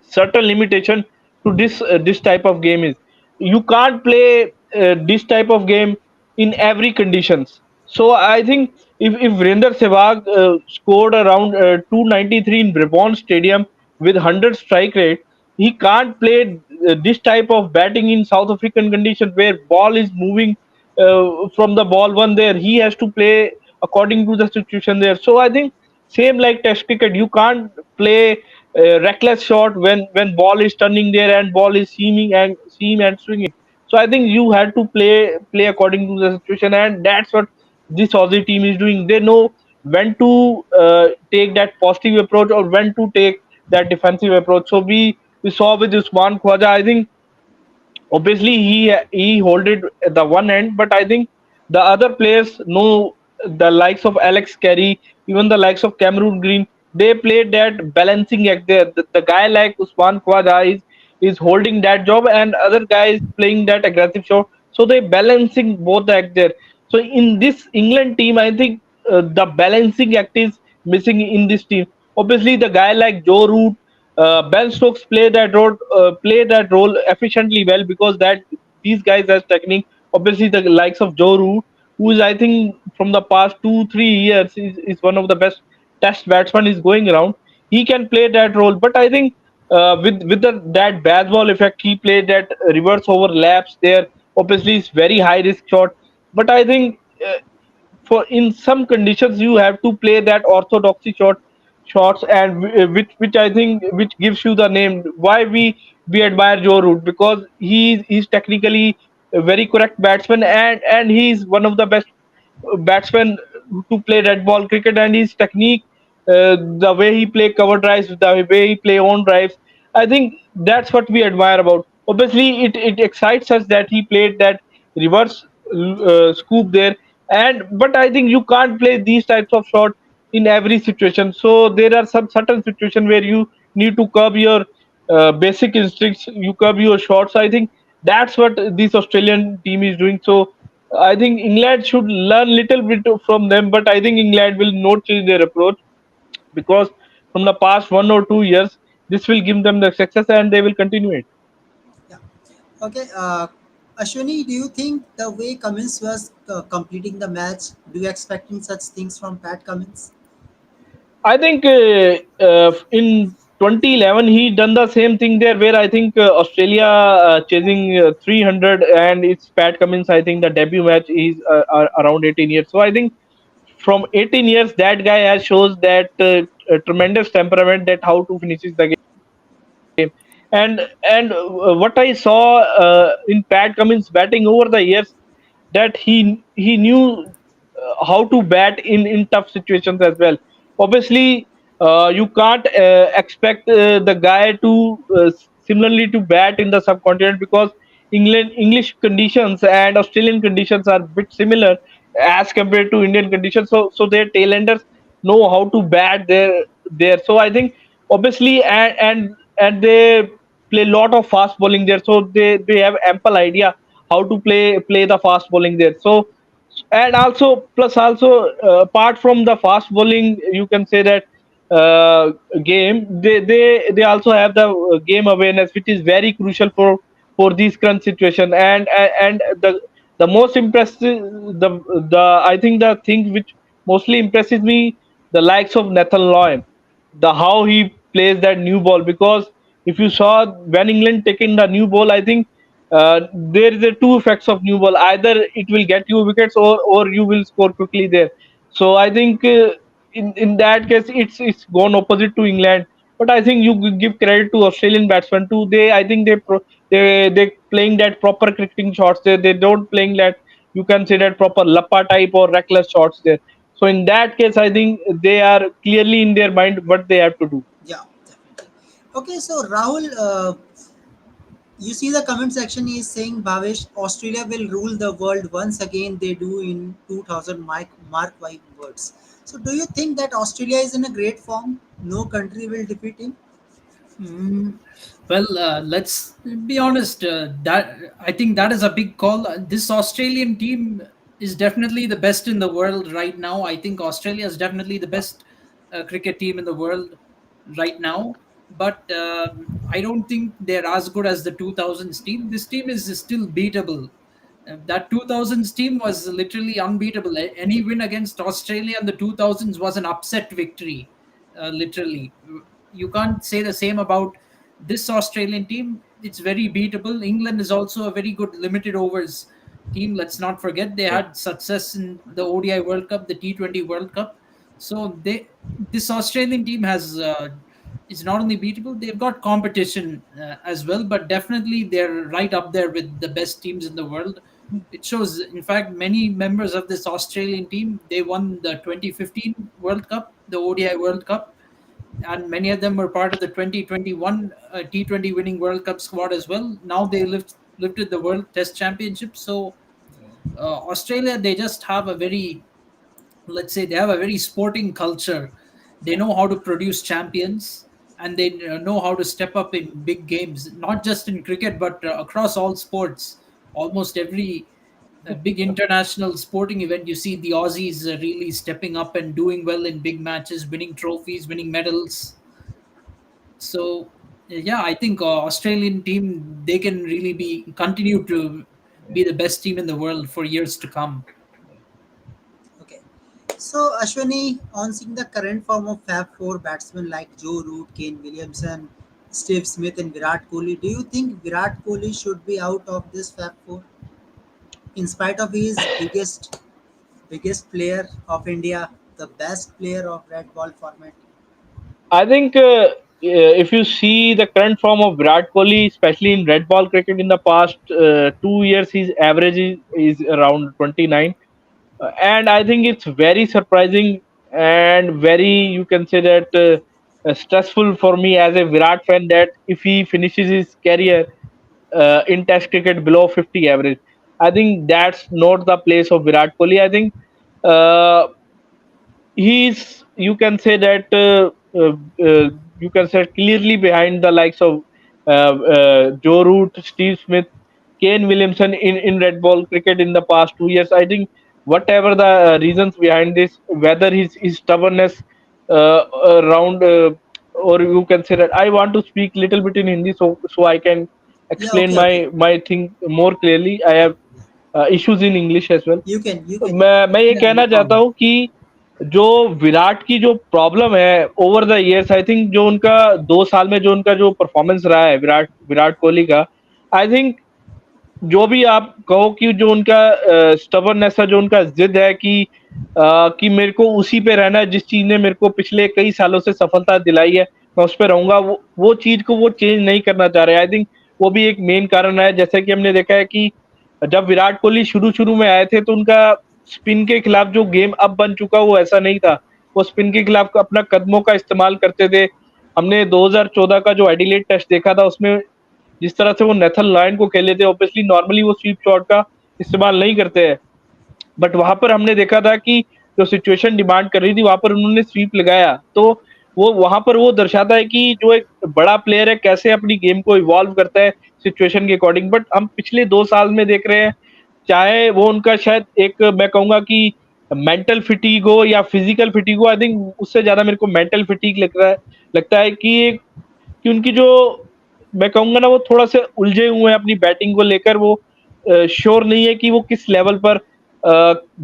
certain limitation to this type of game is you can't play this type of game in every conditions. So I think if Virender Sehwag scored around 293 in Brabant Stadium with 100 strike rate, he can't play this type of batting in South African conditions where ball is moving from the ball one there. He has to play according to the situation there. So I think same like Test cricket, you can't play reckless shot when ball is turning there and ball is seam and swinging. So I think you had to play according to the situation, and that's what this Aussie team is doing. They know when to take that positive approach or when to take that defensive approach. So we saw with Usman Khwaja, I think obviously he hold it at the one end, but I think the other players know, the likes of Alex Carey, even the likes of Cameron Green, they played that balancing act there. The guy like Usman Khwaja is holding that job, and other guy is playing that aggressive shot. So they balancing both the act there. So in this England team, I think the balancing act is missing in this team. Obviously, the guy like Joe Root, Ben Stokes play that role efficiently well, because that these guys has technique. Obviously, the likes of Joe Root, who is I think from the past 2 3 years is one of the best Test batsmen is going around. He can play that role, but I think that bad ball effect, he played that reverse overlaps there. Obviously, it's very high risk shot, but I think for in some conditions you have to play that orthodoxy shots, and which I think which gives you the name why we admire Joe Root, because he's technically a very correct batsman, and he's one of the best batsmen to play red ball cricket, and his technique, the way he play cover drives, the way he play on drives, I think that's what we admire about. Obviously, it excites us that he played that reverse scoop there, and but I think you can't play these types of shot in every situation. So there are some certain situation where you need to curb your basic instincts, you curb your shots. I think that's what this Australian team is doing. So I think England should learn little bit from them, but I think England will not change their approach because from the past 1 or 2 years, this will give them the success and they will continue it. Yeah. Okay. Ashwini, do you think the way Cummins was completing the match, do you expecting such things from Pat Cummins? I think in 2011 he done the same thing there, where I think Australia chasing 300, and it's Pat Cummins. I think the debut match is around 18 years. So I think from 18 years that guy has shows that tremendous temperament, that how to finish the game. And what I saw in Pat Cummins batting over the years, that he knew how to bat in tough situations as well. Obviously, you can't expect the guy to similarly to bat in the subcontinent, because England English conditions and Australian conditions are a bit similar as compared to Indian conditions. So their tailenders know how to bat there. So I think obviously, and they play a lot of fast bowling there, so they have ample idea how to play the fast bowling there. So and also plus also apart from the fast bowling, you can say that game, they also have the game awareness, which is very crucial for this current situation. And the most impressive, the I think the thing which mostly impresses me, the likes of Nathan Lyon, the how he plays that new ball. Because if you saw when England taking the new ball, I think there is a two effects of new ball. Either it will get you wickets, or you will score quickly there. So I think in that case it's gone opposite to England. But I think you give credit to Australian batsmen too. They I think they playing that proper cricketing shots there. They don't playing that, you can say, that proper lappa type or reckless shots there. So in that case, I think they are clearly in their mind what they have to do. Yeah, definitely. Okay, so Rahul, you see the comment section is saying Bhavesh, Australia will rule the world once again. They do in 2000 Mark Y words. So do you think that Australia is in a great form? No country will defeat him. Mm, well, let's be honest. That I think that is a big call. This Australian team is definitely the best in the world right now. I think Australia is definitely the best cricket team in the world right now. But I don't think they're as good as the 2000s team. This team is still beatable. That 2000s team was literally unbeatable. Any win against Australia in the 2000s was an upset victory, literally. You can't say the same about this Australian team. It's very beatable. England is also a very good limited overs team. Let's not forget they had success in the ODI World Cup, the T20 World Cup. So this Australian team has is not only beatable, they've got competition as well, but definitely they're right up there with the best teams in the world. It shows, in fact, many members of this Australian team, they won the 2015 World Cup, the ODI World Cup, and many of them were part of the 2021 T20 winning World Cup squad as well. Now they lifted the World Test Championship. So Australia, they just have a very, let's say, they have a very sporting culture. They know how to produce champions, and they know how to step up in big games, not just in cricket but across all sports. Almost every big international sporting event, you see the Aussies really stepping up and doing well in big matches, winning trophies, winning medals. So yeah, I think Australian team, they can really be continue to be the best team in the world for years to come. Okay. So Ashwini, on seeing the current form of Fab Four batsmen like Joe Root, Kane Williamson, Steve Smith, and Virat Kohli, do you think Virat Kohli should be out of this Fab Four in spite of his biggest player of India, the best player of red ball format? I think if you see the current form of Virat Kohli, especially in red ball cricket in the past 2 years, his average is around 29. And I think it's very surprising and very, you can say that, stressful for me as a Virat fan, that if he finishes his career in Test cricket below 50 average, I think that's not the place of Virat Kohli. I think uh, he's, you can say that, you can say clearly behind the likes of Joe Root, Steve Smith, Kane Williamson in red ball cricket in the past 2 years. I think whatever the reasons behind this, whether his stubbornness around, or you can say that, I want to speak little bit in Hindi so I can Yeah, explain okay, okay. my thing more clearly. I have issues in English as well. मैं ये Yeah, कहना no चाहता problem. हूँ कि जो विराट की जो problem है over the years, I think जो उनका 2 साल में जो उनका जो परफॉर्मेंस रहा है विराट विराट कोहली का, आई थिंक जो भी आप कहो कि जो उनका स्टबर्ननेस है, जो उनका जिद है कि मेरे को उसी पे रहना है, जिस चीज ने मेरे को पिछले कई सालों से सफलता दिलाई है, मैं उस पे रहूंगा, वो चीज को वो चेंज नहीं करना चाह रहे। आई थिंक वो भी एक मेन कारण है। जैसे कि हमने देखा है कि जब विराट कोहली शुरू शुरू में आए थे तो उनका स्पिन के खिलाफ जो गेम अब बन चुका वो ऐसा नहीं था। वो स्पिन के खिलाफ अपना कदमों का इस्तेमाल करते थे। हमने 2014 का जो एडिलेड टेस्ट देखा था उसमें जिस तरह से वो नेथन लायन को खेले थे, ऑब्वियसली नॉर्मली वो स्वीप शॉट का इस्तेमाल नहीं करते हैं, बट वहां पर हमने देखा था कि जो सिचुएशन डिमांड कर रही थी वहां पर उन्होंने स्वीप लगाया। तो वो वहां पर वो दर्शाता है कि जो एक बड़ा प्लेयर है कैसे अपनी गेम को इवॉल्व करता है सिचुएशन के अकॉर्डिंग। बट हम पिछले 2 साल में देख रहे हैं, चाहे वो उनका शायद एक, मैं कहूंगा कि मेंटल फिटीग हो या फिजिकल फिटीग हो, आई थिंक उससे ज्यादा मेरे को मेंटल फिटीग लगता है कि उनकी जो, मैं कहूंगा ना, वो थोड़ा से उलझे हुए हैं अपनी बैटिंग को लेकर। वो श्योर नहीं है कि वो किस लेवल पर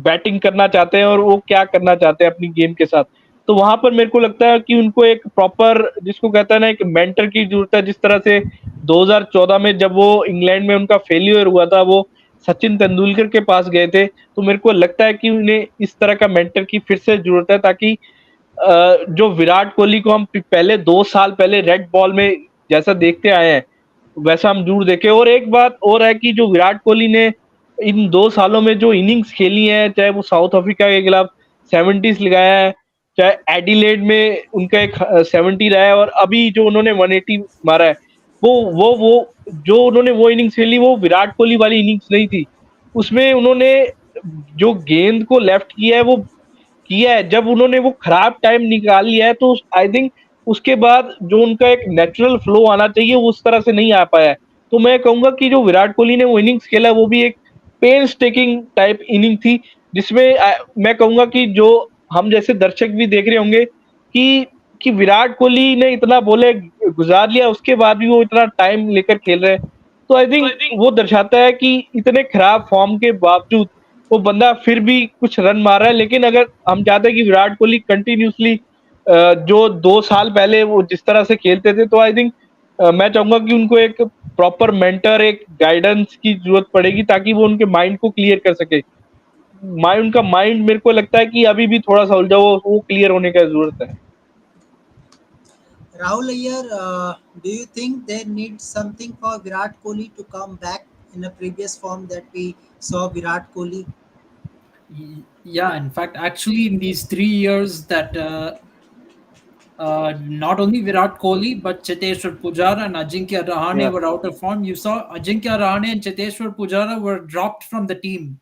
बैटिंग करना चाहते हैं और वो क्या करना चाहते हैं अपनी गेम के साथ। तो वहां पर मेरे को लगता है कि उनको एक प्रॉपर, जिसको कहता है ना, एक मेंटर की जरूरत है। जिस तरह से 2014 में जब वो इंग्लैंड में उनका फेलियर हुआ था, वो सचिन तेंदुलकर के पास गए थे, तो मेरे को लगता है कि उन्हें इस तरह का मेंटर की फिर से जरूरत है, ताकि जो विराट कोहली को हम पहले 2 साल पहले रेड बॉल में जैसा देखते आए हैं वैसा हम जरूर देखें। और एक बात और है कि जो विराट कोहली ने इन 2 सालों में जो इनिंग्स खेली है, चाहे वो साउथ अफ्रीका के खिलाफ 70s लगाया है, चाहे एडिलेड में उनका एक 70 रहा है, और अभी जो उन्होंने 180 मारा है, वो जो उन्होंने वो इनिंग्स खेली वो विराट कोहली वाली इनिंग्स नहीं थी। उसमें उन्होंने जो गेंद को लेफ्ट किया है वो किया है। जब उन्होंने वो खराब टाइम निकाल लिया है तो आई थिंक उसके बाद जो उनका एक नेचुरल फ्लो आना चाहिए वो उस तरह से नहीं आ पाया है। तो मैं कहूंगा कि जो विराट कोहली ने वो इनिंग्स खेला वो भी एक पेन टेकिंग टाइप इनिंग थी, जिसमें मैं कहूंगा कि जो हम जैसे दर्शक भी देख रहे होंगे कि विराट कोहली ने इतना बोले गुजार लिया, उसके बाद भी वो इतना टाइम लेकर खेल रहे हैं। तो आई थिंक वो दर्शाता है कि इतने खराब फॉर्म के बावजूद वो बंदा फिर भी कुछ रन मार रहा है। लेकिन अगर हम चाहते हैं कि विराट कोहली कंटिन्यूसली जो 2 साल पहले वो जिस तरह से खेलते थे, तो आई थिंक मैं चाहूंगा कि उनको एक प्रॉपर मेंटर, एक गाइडेंस की जरूरत पड़ेगी, ताकि वो उनके माइंड को क्लियर कर सके। उनका माइंड मेरे को लगता है कि अभी भी थोड़ा सा उलझा, वो क्लियर होने का जरूरत है। Rahul Iyer, do you think they need something for Virat Kohli to come back in a previous form that we saw Virat Kohli? Yeah, in fact, actually, in these 3 years that not only Virat Kohli but Cheteshwar Pujara and Ajinkya Rahane Yeah. were out of form. You saw Ajinkya Rahane and Cheteshwar Pujara were dropped from the team.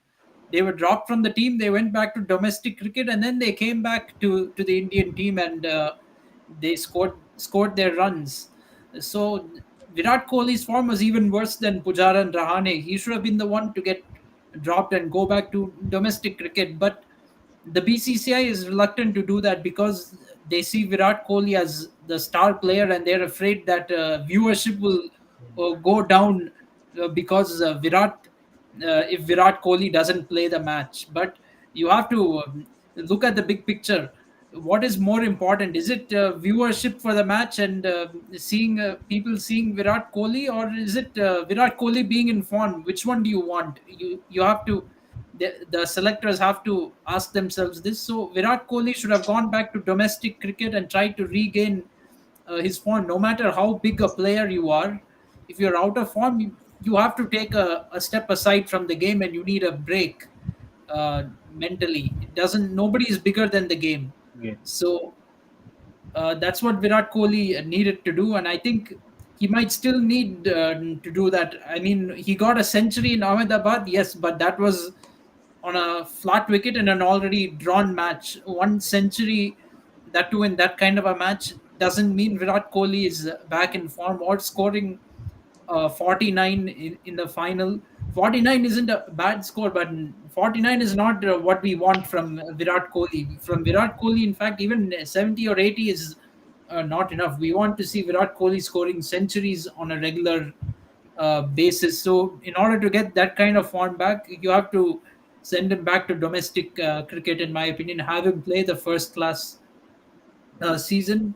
They were dropped from the team. They went back to domestic cricket, and then they came back to the Indian team, and they scored their runs. So Virat Kohli's form was even worse than Pujara and Rahane. He should have been the one to get dropped and go back to domestic cricket, but the BCCI is reluctant to do that because they see Virat Kohli as the star player, and they're afraid that viewership will go down because if Virat Kohli doesn't play the match. But you have to look at the big picture. What is more important? Is it viewership for the match and seeing people seeing Virat Kohli, or is it Virat Kohli being informed? Which one do you want? You have to the selectors have to ask themselves this. So Virat Kohli should have gone back to domestic cricket and tried to regain his form. No matter how big a player you are, if you're out of form, you have to take a step aside from the game and you need a break. mentally. It doesn't. Nobody is bigger than the game. Yeah. So that's what Virat Kohli needed to do, and I think he might still need to do that. I mean, he got a century in Ahmedabad, yes, but that was on a flat wicket in an already drawn match. One century, that too in that kind of a match, doesn't mean Virat Kohli is back in form or scoring 49 in the final. 49 isn't a bad score, but 49 is not what we want from Virat Kohli. From Virat Kohli, in fact, even 70 or 80 is not enough. We want to see Virat Kohli scoring centuries on a regular basis. So, in order to get that kind of form back, you have to send him back to domestic cricket, in my opinion, have him play the first class season.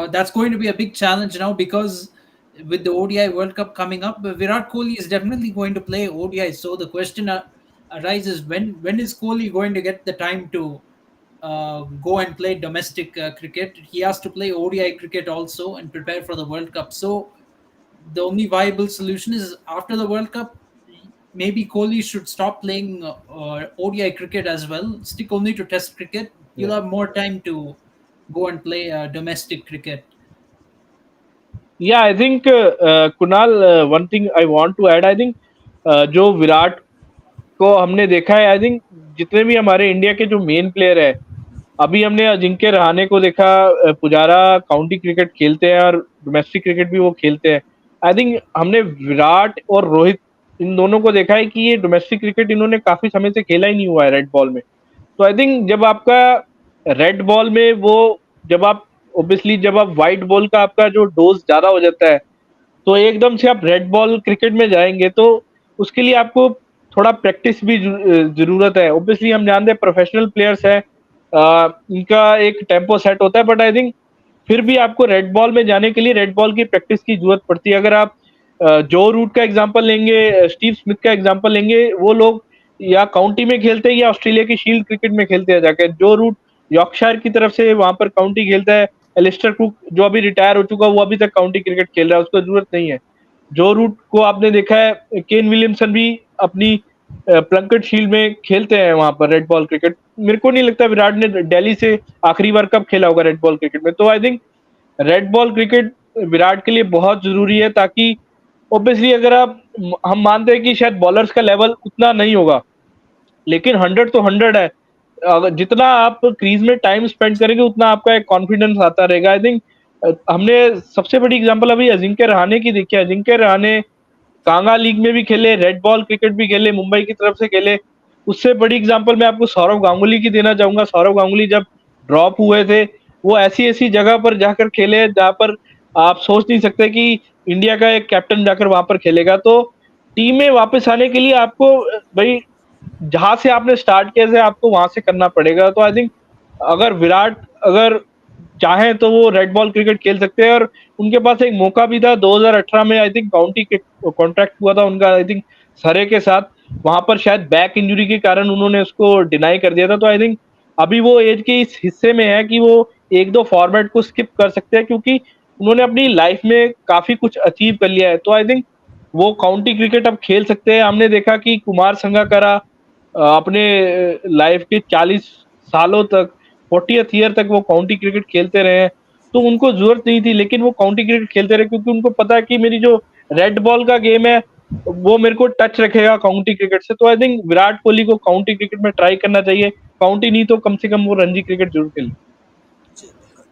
That's going to be a big challenge now because with the ODI World Cup coming up, Virat Kohli is definitely going to play ODI. So the question arises, when is Kohli going to get the time to go and play domestic cricket? He has to play ODI cricket also and prepare for the World Cup. So the only viable solution is after the World Cup. Maybe Kohli should stop playing ODI cricket as well. Stick only to Test cricket. You'll Yeah. have more time to go and play domestic cricket. Yeah, I think Kunal, one thing I want to add, I think जो विराट को हमने देखा है, I think जितने भी हमारे India के जो मेन प्लेयर है, अभी हमने अजिंक्य रहाणे को देखा, पुजारा काउंटी क्रिकेट खेलते हैं और डोमेस्टिक क्रिकेट भी वो खेलते हैं. आई थिंक हमने विराट और रोहित इन दोनों को देखा है कि ये डोमेस्टिक क्रिकेट इन्होंने काफी समय से खेला ही नहीं हुआ है रेड बॉल में. तो आई थिंक जब आपका रेड बॉल में वो जब आप ऑब्वियसली जब आप व्हाइट बॉल का आपका जो डोज ज्यादा हो जाता है तो एकदम से आप रेड बॉल क्रिकेट में जाएंगे तो उसके लिए आपको थोड़ा प्रैक्टिस भी जरूरत है. ऑब्वियसली हम जानते हैं प्रोफेशनल प्लेयर्स हैं, इनका एक टेम्पो सेट होता है, बट आई थिंक फिर भी आपको रेड बॉल में जाने के लिए रेड बॉल की प्रैक्टिस की जरूरत पड़ती है. अगर आप जो रूट का एग्जांपल लेंगे, स्टीव स्मिथ का एग्जांपल लेंगे, वो लोग या काउंटी में खेलते हैं या ऑस्ट्रेलिया की शील्ड क्रिकेट में खेलते हैं जाकर. जो रूट यॉर्कशायर की तरफ से वहां पर काउंटी खेलता है, एलिस्टर कुक जो अभी रिटायर हो चुका है वो अभी तक काउंटी क्रिकेट खेल रहा है, उसको जरूरत नहीं है. जो रूट को आपने देखा है, केन विलियमसन भी अपनी प्लंकेट शील्ड में खेलते हैं वहां पर रेड बॉल क्रिकेट. मेरे को नहीं लगता विराट ने दिल्ली से आखिरी बार कब खेला होगा रेड बॉल क्रिकेट में. तो I think red ball cricket Virat के लिए बहुत जरूरी है, ताकि ऑब्वियसली अगर आप हम मानते हैं कि शायद बॉलर्स का लेवल उतना नहीं होगा, लेकिन 100 तो 100 है. जितना आप क्रीज में टाइम स्पेंड करेंगे उतना आपका एक कॉन्फिडेंस आता रहेगा. आई थिंक हमने सबसे बड़ी एग्जांपल अभी अजिंक्य रहाणे की देखी है. अजिंक्य रहाणे कांगा लीग में भी खेले, रेड बॉल क्रिकेट भी खेले, मुंबई की तरफ से खेले. उससे बड़ी एग्जांपल मैं आपको सौरव गांगुली की देना चाहूंगा. सौरव गांगुली जब ड्रॉप हुए थे वो ऐसी ऐसी जगह पर जाकर खेले जहां पर आप सोच नहीं सकते कि इंडिया का एक कैप्टन जाकर वहां पर खेलेगा. तो टीम में वापस आने के लिए आपको भाई जहां से आपने स्टार्ट किया है आपको वहां से करना पड़ेगा. तो आई थिंक अगर विराट अगर चाहें तो वो रेड बॉल क्रिकेट खेल सकते हैं, और उनके पास एक मौका भी था 2018 में. आई थिंक काउंटी कॉन्ट्रैक्ट हुआ था उनका आई थिंक सरे के साथ, वहां पर शायद बैक इंजरी के कारण उन्होंने उसको डिनाई कर दिया था. तो आई थिंक अभी वो एज के इस हिस्से में है कि वो एक दो फॉर्मेट को स्किप कर सकते हैं, क्योंकि उन्होंने अपनी लाइफ में काफी कुछ अचीव कर लिया है. तो आई थिंक वो काउंटी क्रिकेट अब खेल सकते हैं. हमने देखा कि कुमार संगकारा अपने लाइफ के 40 सालों तक 40th ईयर तक वो काउंटी क्रिकेट खेलते रहे हैं. तो उनको जरूरत नहीं थी, लेकिन वो काउंटी क्रिकेट खेलते रहे क्योंकि उनको पता है कि मेरी जो रेड बॉल का गेम है वो मेरे को टच रखेगा काउंटी क्रिकेट से. तो आई थिंक विराट कोहली को काउंटी क्रिकेट में ट्राई करना चाहिए. काउंटी नहीं तो कम से कम वो रणजी क्रिकेट जरूर खेले. जी, बिल्कुल.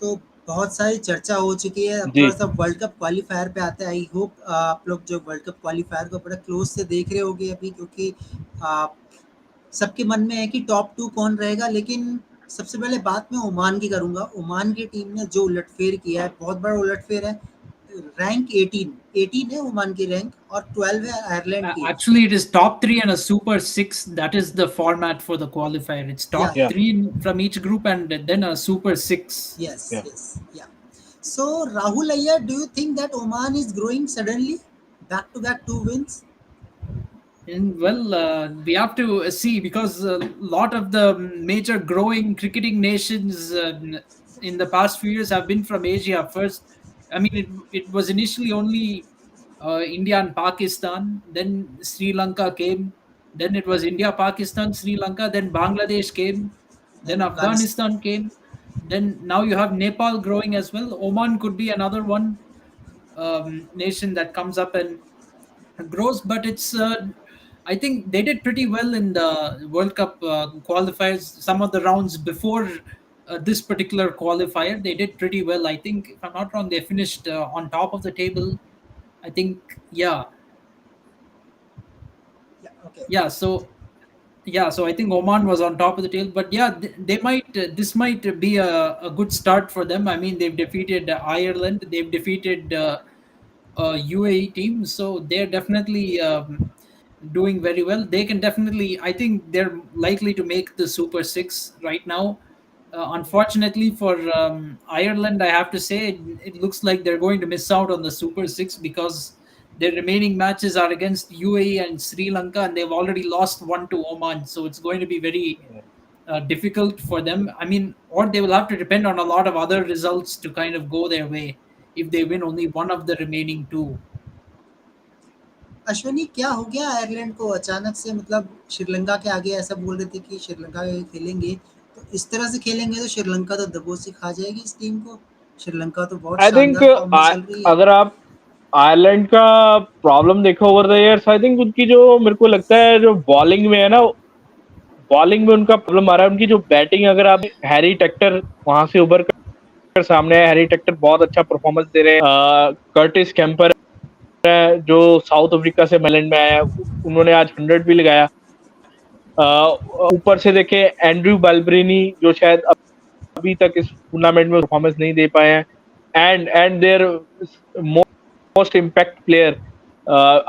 तो बहुत सारी चर्चा हो चुकी है. अब जी. थोड़ा सा वर्ल्ड कप क्वालिफायर पे आते हैं. आई होप आप लोग जो वर्ल्ड कप क्वालिफायर को बड़ा क्लोज से देख रहे होगे अभी, क्योंकि आ, सबके मन में है कि टॉप 2 कौन रहेगा. लेकिन सबसे पहले बात मैं ओमान की करूंगा. ओमान की टीम ने जो उलटफेर किया है, बहुत बड़ा उलटफेर है. रैंक 18 है ओमान की रैंक, और 12 है आयरलैंड की. Actually, it is top 3 and a super 6. That is the format for the qualifier. It's top Yeah. 3 from each group and then a super 6. Yes, Yeah. yes, yeah. So Rahul Ayyar, do you think that Oman is growing suddenly, back to back 2 wins? And well, we have to see, because a lot of the major growing cricketing nations in the past few years have been from Asia first. I mean, it was initially only India and Pakistan, then Sri Lanka came, Then it was India, Pakistan, Sri Lanka. Then Bangladesh came. Then and Afghanistan. Afghanistan came. Then now you have Nepal growing as well. Oman could be another one nation that comes up and grows, but it's. I think they did pretty well in the World Cup qualifiers. Some of the rounds before this particular qualifier, they did pretty well. I think, if I'm not wrong, they finished on top of the table. I think, yeah, Yeah, okay. yeah. So I think Oman was on top of the table, but yeah, they might. This might be a good start for them. I mean, they've defeated Ireland, they've defeated UAE team, so they're definitely doing very well. They can definitely. I think they're likely to make the Super Six right now. Unfortunately for Ireland, I have to say it looks like they're going to miss out on the Super Six because their remaining matches are against UAE and Sri Lanka, and they've already lost one to Oman. So it's going to be very difficult for them. I mean, or they will have to depend on a lot of other results to kind of go their way if they win only one of the remaining two. Ashwini, क्या हो गया Ireland को अचानक से? मतलब श्रीलंका के आगे ऐसा बोल रहे थे कि श्रीलंका के खेलेंगे, तो इस तरह से खेलेंगे तो श्रीलंका तो दबोची खा जाएगी इस टीम को। श्रीलंका तो बहुत आई थिंक शानदार फॉर्म में चल रही है। अगर आप आयरलैंड का प्रॉब्लम देखो over the years, I think उनकी जो मेरे को लगता है जो बॉलिंग में है ना, बॉलिंग में उनका प्रॉब्लम आ रहा है। उनकी जो बैटिंग, अगर आप हैरी टेक्टर वहां से उभर कर सामने है, हैरी टेक्टर बहुत अच्छा परफॉर्मेंस दे रहे हैं। कर्टिस कैंपर है जो साउथ अफ्रीका से मेलैंड में आया है, उन्होंने आज 100 भी लगाया। ऊपर से देखे एंड्रयू बाल्बरिनी जो शायद अभी तक इस टूर्नामेंट में परफॉर्मेंस नहीं दे पाए हैं, and their most impact player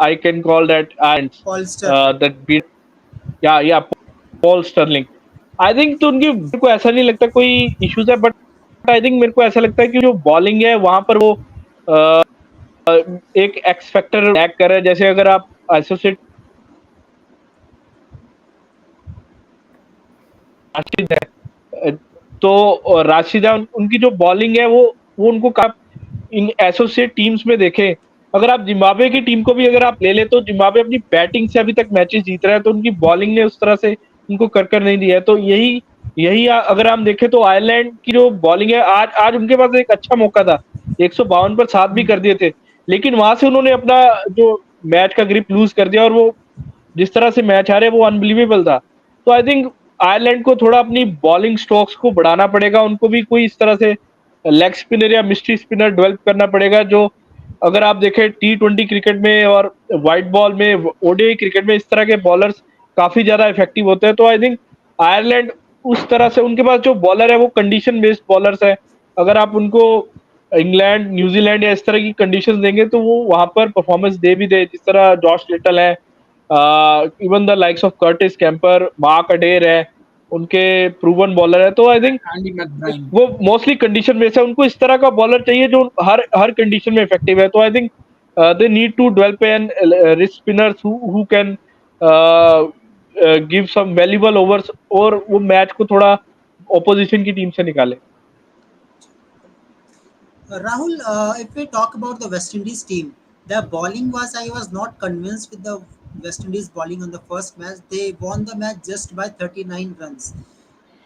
I can call that Paulster. That या पॉल स्टर्लिंग। आई थिंक तो उनकी, मेरे को ऐसा नहीं लगता कोई इश्यूज है, बट आई थिंक मेरे को ऐसा लगता है कि जो बॉलिंग है वहां पर वो एक एक्स फैक्टर लैक कर रहा है। जैसे अगर आप एसोसिएट राशिद है, तो राशिदा उनकी जो बॉलिंग है वो उनको इन एसोसिएट टीम्स में देखें, अगर आप जिम्बाब्वे की टीम को भी अगर आप ले ले, तो जिम्बाब्वे अपनी बैटिंग से अभी तक मैचेस जीत रहा है, तो उनकी बॉलिंग ने उस तरह से उनको कर नहीं दिया है। तो यही अगर हम देखें तो आयरलैंड की जो बॉलिंग है, आज उनके पास एक अच्छा मौका था, 152 पर 7 भी कर दिए थे, लेकिन वहां से उन्होंने अपना जो मैच का ग्रिप लूज कर दिया, और वो जिस तरह से मैच हारे वो अनबिलीवेबल था। तो आई थिंक आयरलैंड को थोड़ा अपनी बॉलिंग स्ट्रोक्स को बढ़ाना पड़ेगा, उनको भी कोई इस तरह से लेग स्पिनर या मिस्ट्री स्पिनर डेवलप करना पड़ेगा, जो अगर आप देखें T20 क्रिकेट में और व्हाइट बॉल में, ओडीआई क्रिकेट में इस तरह के बॉलर्स काफी ज्यादा इफेक्टिव होते हैं। तो आई थिंक आयरलैंड उस तरह से, उनके पास जो बॉलर है वो कंडीशन बेस्ड बॉलर्स है, अगर आप उनको इंग्लैंड, न्यूजीलैंड या इस तरह की कंडीशंस देंगे तो वो वहां पर परफॉर्मेंस दे भी दे, जिस तरह जॉश लिटल है, even the likes of Curtis Campher, mark अडेर है, उनके प्रूवन बॉलर है। तो आई थिंक एंडी मैकब्राइन। वो मोस्टली कंडीशन बेस्ड है, उनको इस तरह का बॉलर चाहिए जो हर कंडीशन में इफेक्टिव है। तो I think they need to develop an wrist spinners who can give some valuable overs, और वो मैच को थोड़ा ऑपोजिशन की टीम से निकाले। Rahul, if we talk about the West Indies team, the bowling was, I was not convinced with the West Indies bowling on the first match. They won the match just by 39 runs.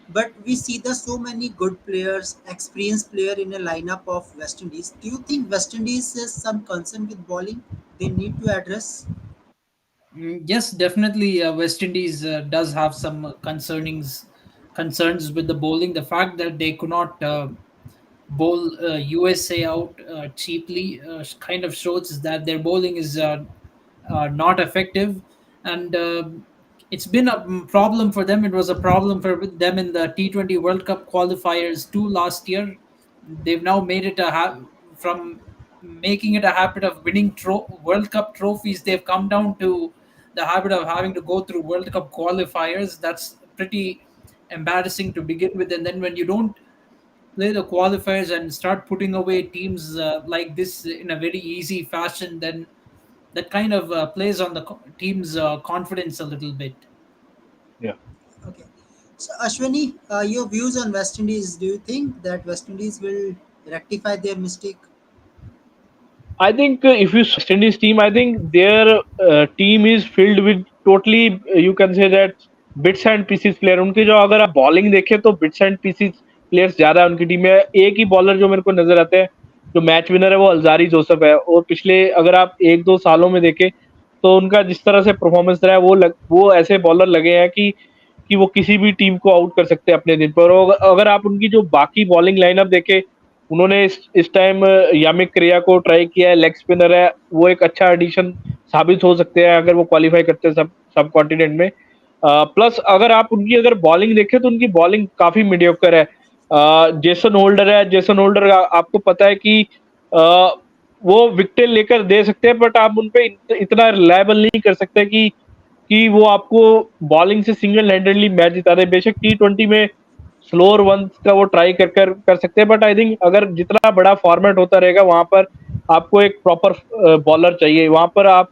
But we see the so many good players, experienced player in a lineup of West Indies. Do you think West Indies has some concern with bowling they need to address? Yes, definitely. West Indies does have some concerns with the bowling. The fact that they could not bowl USA out cheaply kind of shows that their bowling is not effective, and it's been a problem for them. It was a problem for them in the T20 World Cup qualifiers too last year. They've now made it from making it a habit of winning World Cup trophies. They've come down to the habit of having to go through World Cup qualifiers. That's pretty embarrassing to begin with, and then when you don't play the qualifiers and start putting away teams like this in a very easy fashion, then that kind of plays on the team's confidence a little bit. Yeah. Okay. So Ashwini, your views on West Indies. Do you think that West Indies will rectify their mistake? I think if you West Indies team, I think their team is filled with totally you can say that bits and pieces player. उनके जो अगर आप bowling देखें तो bits and pieces players ज्यादा है उनकी team में। एक ही बॉलर जो मेरे को नजर आते हैं जो मैच विनर है वो अलजारी जोसेफ है, और पिछले अगर आप 1-2 सालों में देखें तो उनका जिस तरह से परफॉर्मेंस रहा है वो ऐसे बॉलर लगे हैं कि वो किसी भी टीम को आउट कर सकते हैं अपने दिन पर। और अगर आप उनकी जो बाकी बॉलिंग लाइनअप देखें, उन्होंने इस टाइम यामिक क्रिया को ट्राई किया है, लेग स्पिनर है, वो एक अच्छा एडिशन साबित हो सकते हैं अगर वो क्वालिफाई करते हैं सब कॉन्टिनेंट में। प्लस अगर आप उनकी अगर बॉलिंग देखें तो उनकी बॉलिंग काफी मीडियोकर है। जेसन होल्डर है, जेसन होल्डर आपको पता है कि अ, वो विकेट लेकर दे सकते हैं, बट आप उन पे इतना रिलायबल नहीं कर सकते कि वो आपको बॉलिंग से सिंगल हैंडेडली मैच जिता दे। बेशक T20 में स्लोअर वंस का वो ट्राई कर सकते हैं, बट आई थिंक अगर जितना बड़ा फॉर्मेट होता रहेगा वहां पर आपको एक प्रॉपर बॉलर चाहिए। वहां पर आप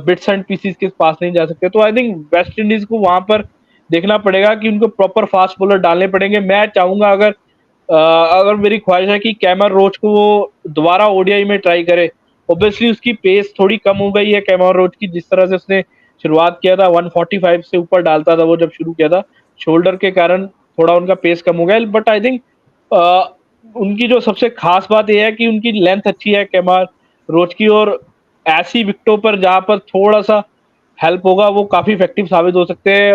बिट्स एंड पीसीस के पास नहीं जा सकते। तो आई थिंक वेस्ट इंडीज को वहां पर देखना पड़ेगा कि उनको प्रॉपर फास्ट बॉलर डालने पड़ेंगे। मैं चाहूंगा अगर मेरी ख्वाहिश है कि कैमर रोच को वो दोबारा ओडीआई में ट्राई करे। ऑब्वियसली उसकी पेस थोड़ी कम हो गई है कैमर रोच की, जिस तरह से उसने शुरुआत किया था 145 से ऊपर डालता था वो जब शुरू किया था, शोल्डर के कारण थोड़ा उनका पेस कम हो गया। बट आई थिंक उनकी जो सबसे खास बात यह है कि उनकी लेंथ अच्छी है कैमर रोच की, और ऐसी विकेटों पर जहां पर थोड़ा सा हेल्प होगा वो काफी इफेक्टिव साबित हो सकते हैं।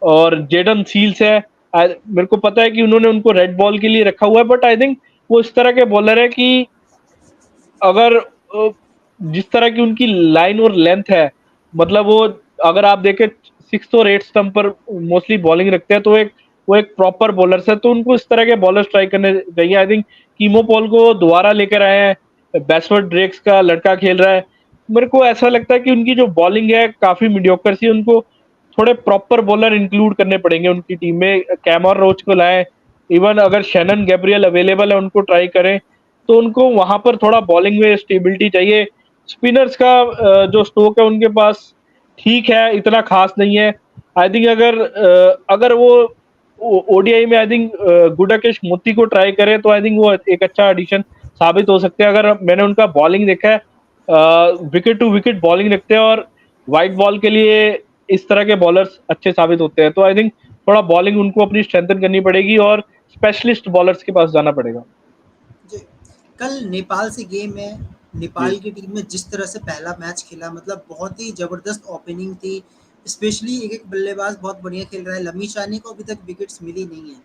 और जेडन सील्स है, मेरे को पता है कि उन्होंने उनको रेड बॉल के लिए रखा हुआ है, बट आई थिंक वो इस तरह के बॉलर है कि अगर जिस तरह की उनकी लाइन और लेंथ है, मतलब वो अगर आप देखें 6 और 8 स्टंप पर मोस्टली बॉलिंग रखते हैं, तो वो एक प्रॉपर बॉलर है। तो उनको इस तरह के बॉलर्स ट्राई करने चाहिए। आई थिंक कीमो पॉल को दोबारा लेकर आए हैं, बैसवर्ड ड्रेक्स का लड़का खेल रहा है। मेरे को ऐसा लगता है कि उनकी जो बॉलिंग है काफी मीडियोकर सी, उनको थोड़े प्रॉपर बॉलर इंक्लूड करने पड़ेंगे उनकी टीम में। कैमर रोच को लाएं, इवन अगर शैनन गैब्रियल अवेलेबल है उनको ट्राई करें, तो उनको वहां पर थोड़ा बॉलिंग में स्टेबिलिटी चाहिए। स्पिनर्स का जो स्ट्रोक है उनके पास ठीक है, इतना खास नहीं है। आई थिंक अगर वो ओडीआई में आई थिंक गुडाकेश मोती को ट्राई करे तो आई थिंक वो एक अच्छा एडिशन साबित हो सकते हैं। अगर मैंने उनका बॉलिंग देखा है, विकेट टू विकेट बॉलिंग रखते हैं, और वाइट बॉल के लिए इस तरह के बॉलर्स अच्छे साबित होते हैं। तो आई थिंक थोड़ा बॉलिंग उनको अपनी स्ट्रेंथन करनी पड़ेगी और स्पेशलिस्ट बॉलर्स के पास जाना पड़ेगा। जी, कल नेपाल से गेम है। नेपाल जी की टीम ने जिस तरह से पहला मैच खेला, मतलब बहुत ही जबरदस्त ओपनिंग थी। स्पेशली एक एक बल्लेबाज बहुत बढ़िया खेल रहा है। लमी चानी को अभी तक विकेट्स मिली नहीं है।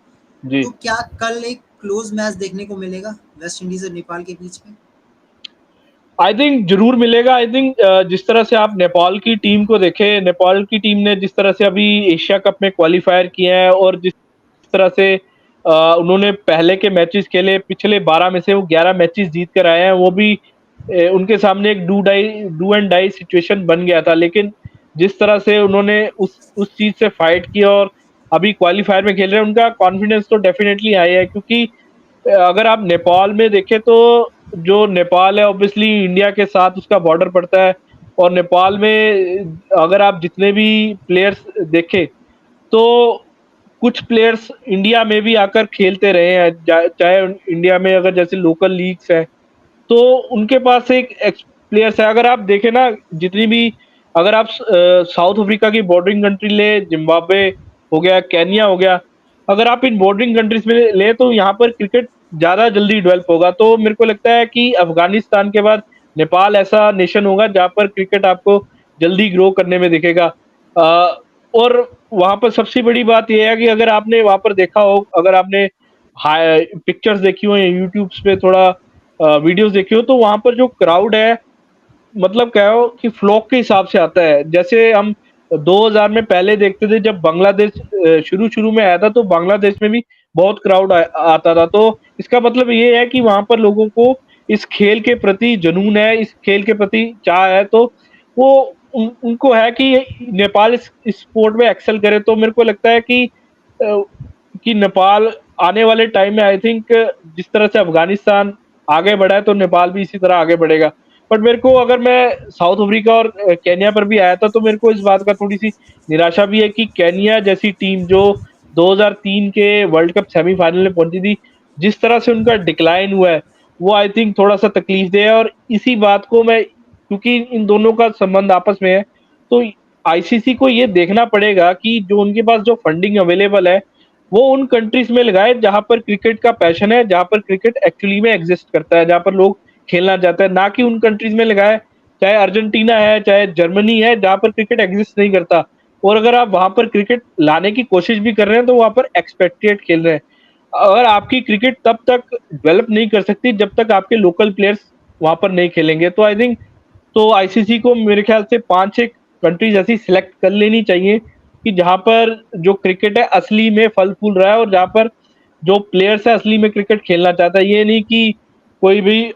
जी। तो क्या कल एक क्लोज मैच देखने को मिलेगा वेस्ट इंडीज और नेपाल के बीच में? आई थिंक जरूर मिलेगा। आई थिंक जिस तरह से आप नेपाल की टीम को देखें, नेपाल की टीम ने जिस तरह से अभी एशिया कप में क्वालिफायर किया है, और जिस तरह से उन्होंने पहले के मैचेस खेले, पिछले 12 में से वो 11 मैचेस जीत कर आए हैं, वो भी उनके सामने एक डू एंड डाई सिचुएशन बन गया था। लेकिन जिस तरह से उन्होंने उस चीज से फाइट किया और अभी क्वालिफायर में खेल रहे हैं, उनका कॉन्फिडेंस तो डेफिनेटली आया है। क्योंकि अगर आप नेपाल में देखें तो जो नेपाल है ऑब्वियसली इंडिया के साथ उसका बॉर्डर पड़ता है, और नेपाल में अगर आप जितने भी प्लेयर्स देखें तो कुछ प्लेयर्स इंडिया में भी आकर खेलते रहे हैं, चाहे इंडिया में अगर जैसे लोकल लीग्स है तो उनके पास एक प्लेयर्स है। अगर आप देखें ना, जितनी भी अगर आप साउथ अफ्रीका की बॉर्डरिंग कंट्री ले, जिम्बाब्वे हो गया, केनिया हो गया, अगर आप इन बॉर्डरिंग कंट्रीज में ले तो यहाँ पर क्रिकेट ज्यादा जल्दी डेवलप होगा। तो मेरे को लगता है कि अफगानिस्तान के बाद नेपाल ऐसा नेशन होगा जहाँ पर क्रिकेट आपको जल्दी ग्रो करने में दिखेगा। और वहां पर सबसे बड़ी बात यह है कि अगर आपने वहां पर देखा हो, अगर आपने पिक्चर्स देखी हो या यूट्यूब पे थोड़ा वीडियोस देखी हो, तो वहां पर जो क्राउड है, मतलब कहो कि फ्लॉक के हिसाब से आता है। जैसे हम 2000 में पहले देखते थे जब बांग्लादेश शुरू शुरू में आया था, तो बांग्लादेश में भी बहुत क्राउड आता था। तो इसका मतलब ये है कि वहां पर लोगों को इस खेल के प्रति जुनून है, इस खेल के प्रति चाह है। तो वो उनको है कि नेपाल इस स्पोर्ट में एक्सेल करे। तो मेरे को लगता है अ, कि नेपाल आने वाले टाइम में आई थिंक जिस तरह से अफगानिस्तान आगे बढ़ा है तो नेपाल भी इसी तरह आगे बढ़ेगा। बट मेरे को, अगर मैं साउथ अफ्रीका और केनिया पर भी आया था, तो मेरे को इस बात का थोड़ी सी निराशा भी है कि केनिया जैसी टीम जो 2003 के वर्ल्ड कप सेमीफाइनल में पहुंची थी, जिस तरह से उनका डिक्लाइन हुआ है वो आई थिंक थोड़ा सा तकलीफ दे है। और इसी बात को मैं, क्योंकि इन दोनों का संबंध आपस में है, तो आईसीसी को ये देखना पड़ेगा कि जो उनके पास जो फंडिंग अवेलेबल है वो उन कंट्रीज में लगाए जहां पर क्रिकेट का पैशन है, जहां पर क्रिकेट एक्चुअली में एग्जिस्ट करता है, जहां पर लोग खेलना चाहते हैं, ना कि उन कंट्रीज में लगाए चाहे अर्जेंटीना है चाहे जर्मनी है जहां पर क्रिकेट एग्जिस्ट नहीं करता। और अगर आप वहां पर क्रिकेट लाने की कोशिश भी कर रहे हैं तो वहां पर एक्सपेक्टेड खेल रहे हैं। अगर आपकी क्रिकेट तब तक डेवलप नहीं कर सकती जब तक आपके लोकल प्लेयर्स वहां पर नहीं खेलेंगे। तो आई थिंक तो आईसीसी को मेरे ख्याल से 5-6 कंट्रीज ऐसी सिलेक्ट कर लेनी चाहिए कि जहां पर जो क्रिकेट है असली में फल फूल रहा है और जहां पर जो प्लेयर्स है असली में क्रिकेट खेलना चाहता है। ये नहीं कि कोई भी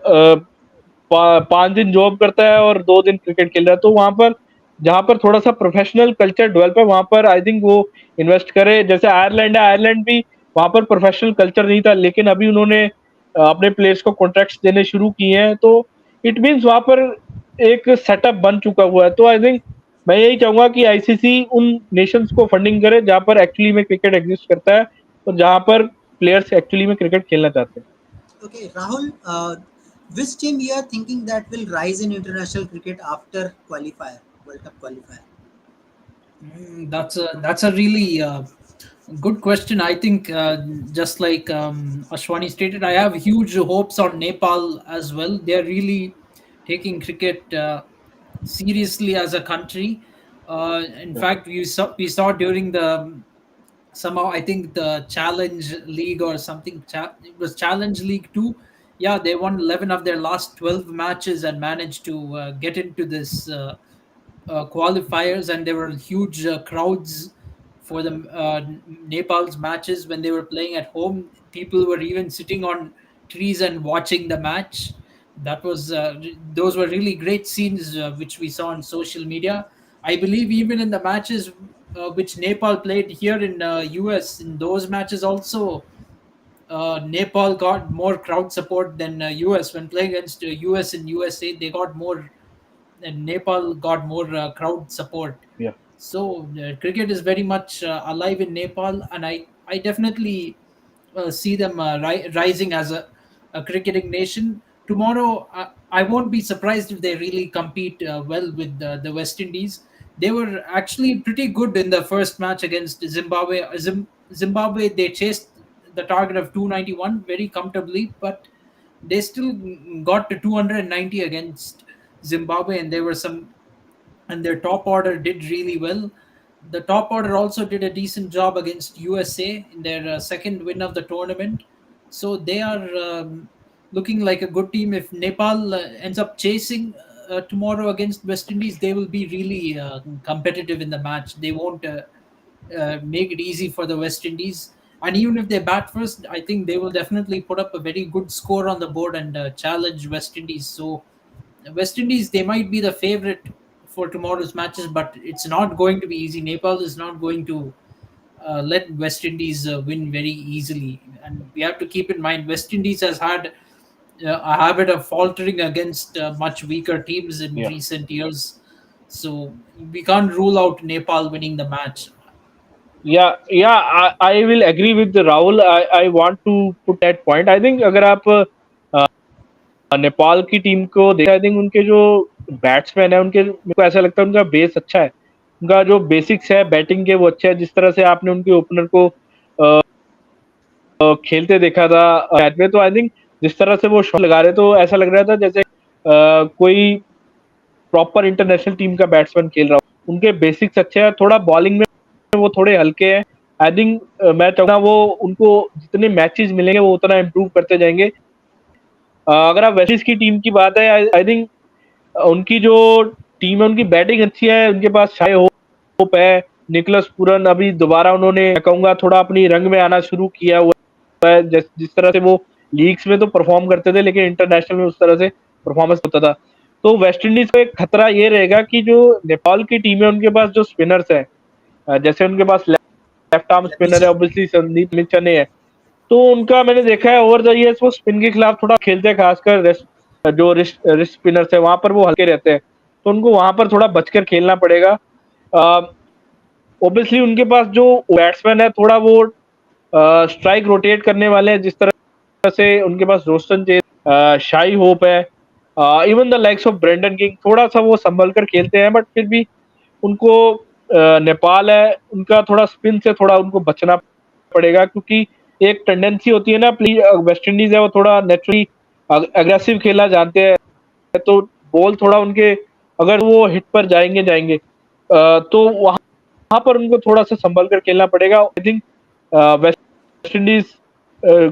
5 दिन जॉब करता है और 2 दिन क्रिकेट खेल रहा है। तो वहां पर जहां पर थोड़ा सा प्रोफेशनल कल्चर डेवलप है वहां पर आई थिंक वो इन्वेस्ट करे। जैसे आयरलैंड है, आयरलैंड भी वहां पर प्रोफेशनल कल्चर नहीं था लेकिन अभी उन्होंने अपने प्लेयर्स को कॉन्ट्रैक्ट्स देने शुरू किए हैं। तो इट मीन्स वहां पर एक सेटअप बन चुका हुआ है। तो आई थिंक मैं यही चाहूंगा कि आईसीसी उन नेशंस को फंडिंग करे जहां पर एक्चुअली में क्रिकेट एग्जिस्ट करता है और जहां पर प्लेयर्स एक्चुअली में क्रिकेट खेलना चाहते हैं। Okay, Rahul, which team you are thinking that will rise in international cricket after qualifier, World Cup qualifier? That's a really good question. I think just like Ashwani stated, I have huge hopes on Nepal as well. They're really taking cricket seriously as a country. In fact, we saw during the somehow I think the Challenge League or something. It was Challenge League 2. Yeah, they won 11 of their last 12 matches and managed to get into this qualifiers, and there were huge crowds for the Nepal's matches when they were playing at home. People were even sitting on trees and watching the match. Those were really great scenes which we saw on social media. I believe even in the matches which Nepal played here in US, in those matches also, Nepal got more crowd support than US when playing against US in USA. They got more, and Nepal got more crowd support. Yeah. So cricket is very much alive in Nepal, and I definitely see them rising as a cricketing nation. Tomorrow, I won't be surprised if they really compete well with the West Indies. They were actually pretty good in the first match against Zimbabwe. Zimbabwe, they chased the target of 291 very comfortably, but they still got to 290 against Zimbabwe, and there were some, and their top order did really well. The top order also did a decent job against USA in their second win of the tournament. So they are looking like a good team. If Nepal ends up chasing tomorrow against West Indies, they will be really competitive in the match. They won't make it easy for the West Indies. And even if they bat first, I think they will definitely put up a very good score on the board and challenge West Indies. So West Indies, they might be the favorite for tomorrow's matches, but it's not going to be easy. Nepal is not going to let West Indies win very easily. And we have to keep in mind, West Indies has had a habit of faltering against much weaker teams in Yeah. recent years. So we can't rule out Nepal winning the match. I will agree with Rahul. I want to put that point. I think अगर आप नेपाल की team को देखें, I think उनके जो batsman है उनके, मेरे को ऐसा लगता है उनका बेस अच्छा है, उनका जो बेसिक्स है बैटिंग के वो अच्छा है। जिस तरह से आपने उनके ओपनर को खेलते देखा था मैच में, तो आई थिंक जिस तरह से वो शॉट लगा रहे तो ऐसा लग रहा था जैसे कोई प्रॉपर इंटरनेशनल टीम का बैट्समैन खेल रहा हो। उनके बेसिक्स अच्छे हैं, थोड़ा बॉलिंग में वो थोड़े हल्के हैं। आई थिंक मैं चाहूँगा वो उनको जितने मैचेस मिलेंगे वो उतना इम्प्रूव करते जाएंगे। अगर आप वेस्ट इंडीज की टीम की बात है, आई थिंक उनकी जो टीम है उनकी बैटिंग अच्छी है। उनके पास शाय होप है, निकोलस पूरन अभी दोबारा उन्होंने मैं कहूँगा थोड़ा अपनी रंग में आना शुरू किया हुआ है। जिस तरह से वो लीग्स में तो परफॉर्म करते थे लेकिन इंटरनेशनल में उस तरह से परफॉर्मेंस होता था। तो वेस्ट इंडीज को एक खतरा ये रहेगा कि जो नेपाल की टीम है उनके पास जो स्पिनर्स है, जैसे उनके पास लेफ्ट आर्म स्पिनर है ऑब्वियसली संदीप मिचने है, तो उनका मैंने देखा है ओवर द इयर्स वो स्पिन के खिलाफ थोड़ा खेलते हैं, खासकर जो रिस्ट स्पिनर्स है वहां पर वो हल्के रहते हैं, तो उनको वहां पर थोड़ा बचकर खेलना पड़ेगा। ऑब्वियसली उनके पास जो बैट्समैन है थोड़ा वो स्ट्राइक रोटेट करने वाले हैं, जिस तरह से उनके पास रोस्टन चेज, शाई होप है, even the likes of Brandon King थोड़ा सा वो संभल कर खेलते हैं, बट फिर भी उनको नेपाल है उनका थोड़ा स्पिन से थोड़ा उनको बचना पड़ेगा, क्योंकि एक टेंडेंसी होती है ना, वेस्ट इंडीज है वो थोड़ा नेचुरली अग्रेसिव खेलना जानते हैं, तो बॉल थोड़ा उनके अगर वो हिट पर जाएंगे जाएंगे तो वहां पर उनको थोड़ा सा संभल कर खेलना पड़ेगा। आई थिंक वेस्ट इंडीज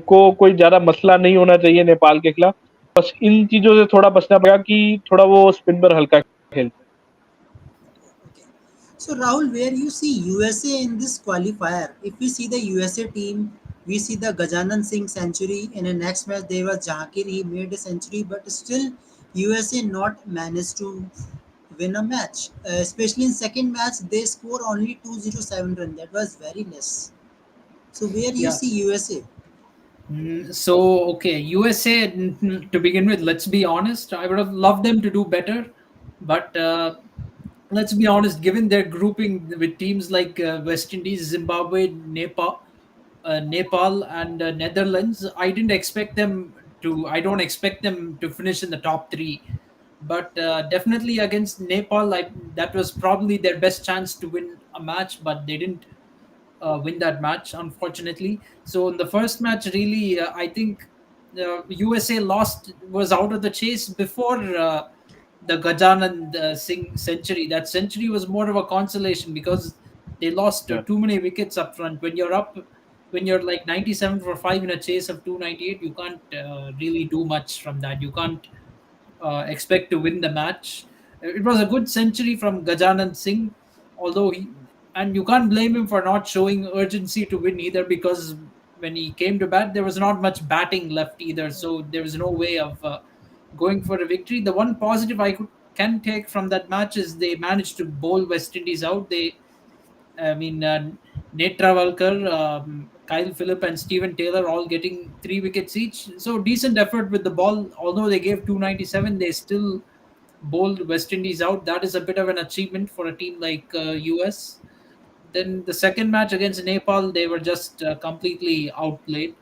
को कोई ज्यादा मसला नहीं होना चाहिए नेपाल के खिलाफ, बस इन चीजों से थोड़ा बचना पड़ेगा कि थोड़ा वो स्पिन पर हल्का खेल। Okay. So Rahul, where you see USA in this qualifier? If we see the USA team, we see the Gajanan Singh century. In the next match, there was Jahangir. He made a century, but still USA not managed to win a match. Especially in second match, they score only 207 run. That was very less. So where you Yeah. see USA? So, okay, USA, to begin with, let's be honest, I would have loved them to do better. But let's be honest, given their grouping with teams like West Indies, Zimbabwe, Nepal, and Netherlands, I don't expect them to finish in the top three. But definitely against Nepal, that was probably their best chance to win a match, but they didn't win that match, unfortunately. So in the first match, really, I think USA was out of the chase before the Gajanan Singh century. That century was more of a consolation because they lost Yeah. too many wickets up front. When you're like 97 for 5 in a chase of 298, you can't really do much from that. You can't expect to win the match. It was a good century from Gajanan Singh, although and you can't blame him for not showing urgency to win either, because when he came to bat, there was not much batting left either, so there was no way of going for a victory. The one positive can take from that match is they managed to bowl West Indies out. I mean, Nate Travalkar, Kyle Phillip, and Steven Taylor all getting 3 wickets each. So decent effort with the ball. Although they gave 297, they still bowled West Indies out. That is a bit of an achievement for a team like US. Then the second match against Nepal, they were just completely outplayed.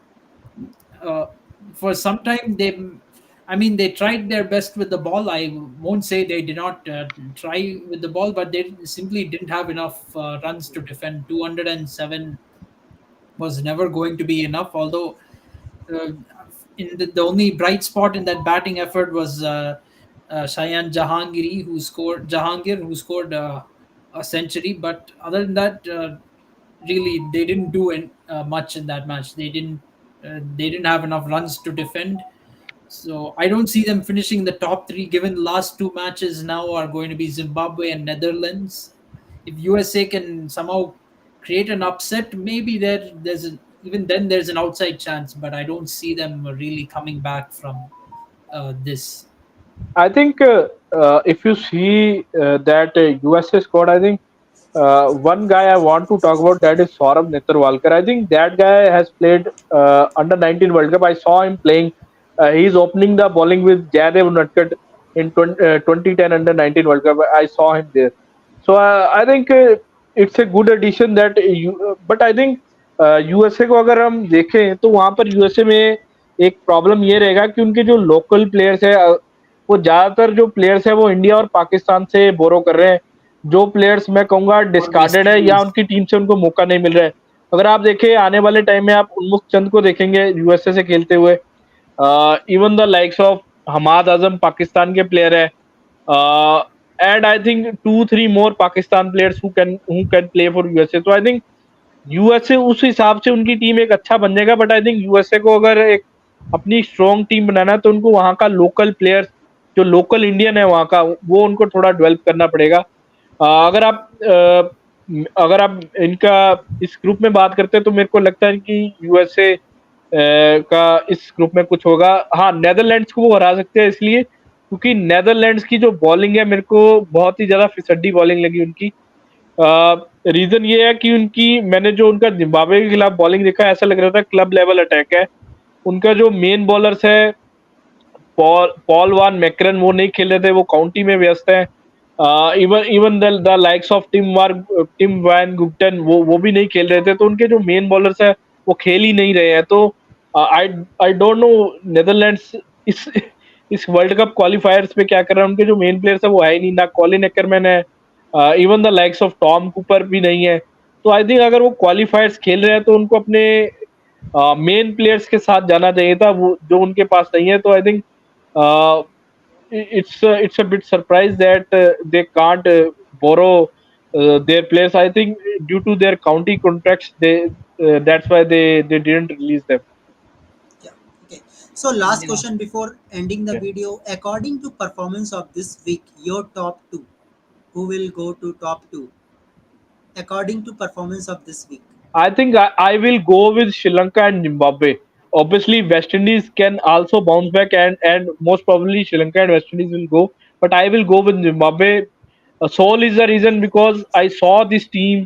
Uh, for some time, they tried their best with the ball. I won't say they did not try with the ball, but they simply didn't have enough runs to defend. 207 was never going to be enough. Although uh, the only bright spot in that batting effort was Shayan Jahangir, who scored a century. But other than that, really, they didn't do much in that match. They didn't have enough runs to defend. So I don't see them finishing the top three, given the last 2 matches now are going to be Zimbabwe and Netherlands. If USA can somehow create an upset, maybe even then there's an outside chance, but I don't see them really coming back from this. I think if you see that USA squad, I think one guy I want to talk about, that is Saurabh Netarwalkar. I think that guy has played under 19 World Cup. I saw him playing. He's opening the bowling with Jadev Unadkat in 2010 under 19 World Cup. I saw him there. So I think it's a good addition that but I think USA को अगर हम देखें तो वहां पर USA में एक problem ये रहेगा कि उनके जो लोकल प्लेयर्स है वो ज्यादातर जो प्लेयर्स है वो इंडिया और पाकिस्तान से बोरो कर रहे हैं। जो प्लेयर्स मैं कहूंगा डिस्कार्डेड है या उनकी टीम से उनको मौका नहीं मिल रहा है। अगर आप देखें आने वाले टाइम में आप उन्मुख चंद को देखेंगे यूएसए से खेलते हुए, even the likes of Hamad Azam Pakistan के प्लेयर है, and I think 2-3 more Pakistan players who can play for USA. तो आई थिंक यूएसए उस हिसाब से उनकी टीम एक अच्छा बन जाएगा, बट आई थिंक यूएसए को अगर एक अपनी स्ट्रॉन्ग टीम बनाना है तो उनको वहां का लोकल प्लेयर्स जो लोकल इंडियन है वहां का वो उनको थोड़ा डेवलप करना पड़ेगा। अगर आप इनका इस ग्रुप में बात करते हैं तो मेरे को लगता है कि यूएसए का इस ग्रुप में कुछ होगा। हाँ, नेदरलैंड्स को वो हरा सकते हैं इसलिए क्योंकि नेदरलैंड्स की जो बॉलिंग है मेरे को बहुत ही ज्यादा फिसड्डी बॉलिंग लगी उनकी। रीजन ये है कि मैंने जो उनका जिम्बाब्वे के खिलाफ बॉलिंग देखा ऐसा लग रहा था क्लब लेवल अटैक है। उनका जो मेन बॉलर्स है पॉल वान मैक्रन वो नहीं खेल रहे थे, वो काउंटी में व्यस्त है। Even the likes of Tim van Gupton वो भी नहीं खेल रहे थे, तो उनके जो मेन बॉलर्स है वो खेल ही नहीं रहे हैं। तो आई डोंट नो नेदरलैंड्स इस वर्ल्ड कप क्वालिफायर्स पे क्या कर रहा है। उनके जो मेन प्लेयर्स है वो है ही नहीं, ना कॉलिन एक्करमैन है, even the likes of Tom Cooper भी नहीं है। तो आई थिंक अगर वो क्वालिफायर्स खेल रहे हैं तो उनको अपने मेन प्लेयर्स के साथ जाना चाहिए था, वो जो उनके पास नहीं है। तो I think it's a bit surprised that they can't borrow their players. I think due to their county contracts, they that's why they didn't release them. Yeah. Okay. So last Yeah. question before ending the Yeah. video. According to performance of this week, your top two. Who will go to top two? According to performance of this week. I think I will go with Sri Lanka and Zimbabwe. Obviously, West Indies can also bounce back, and most probably Sri Lanka and West Indies will go. But I will go with Zimbabwe. Sole is the reason because I saw this team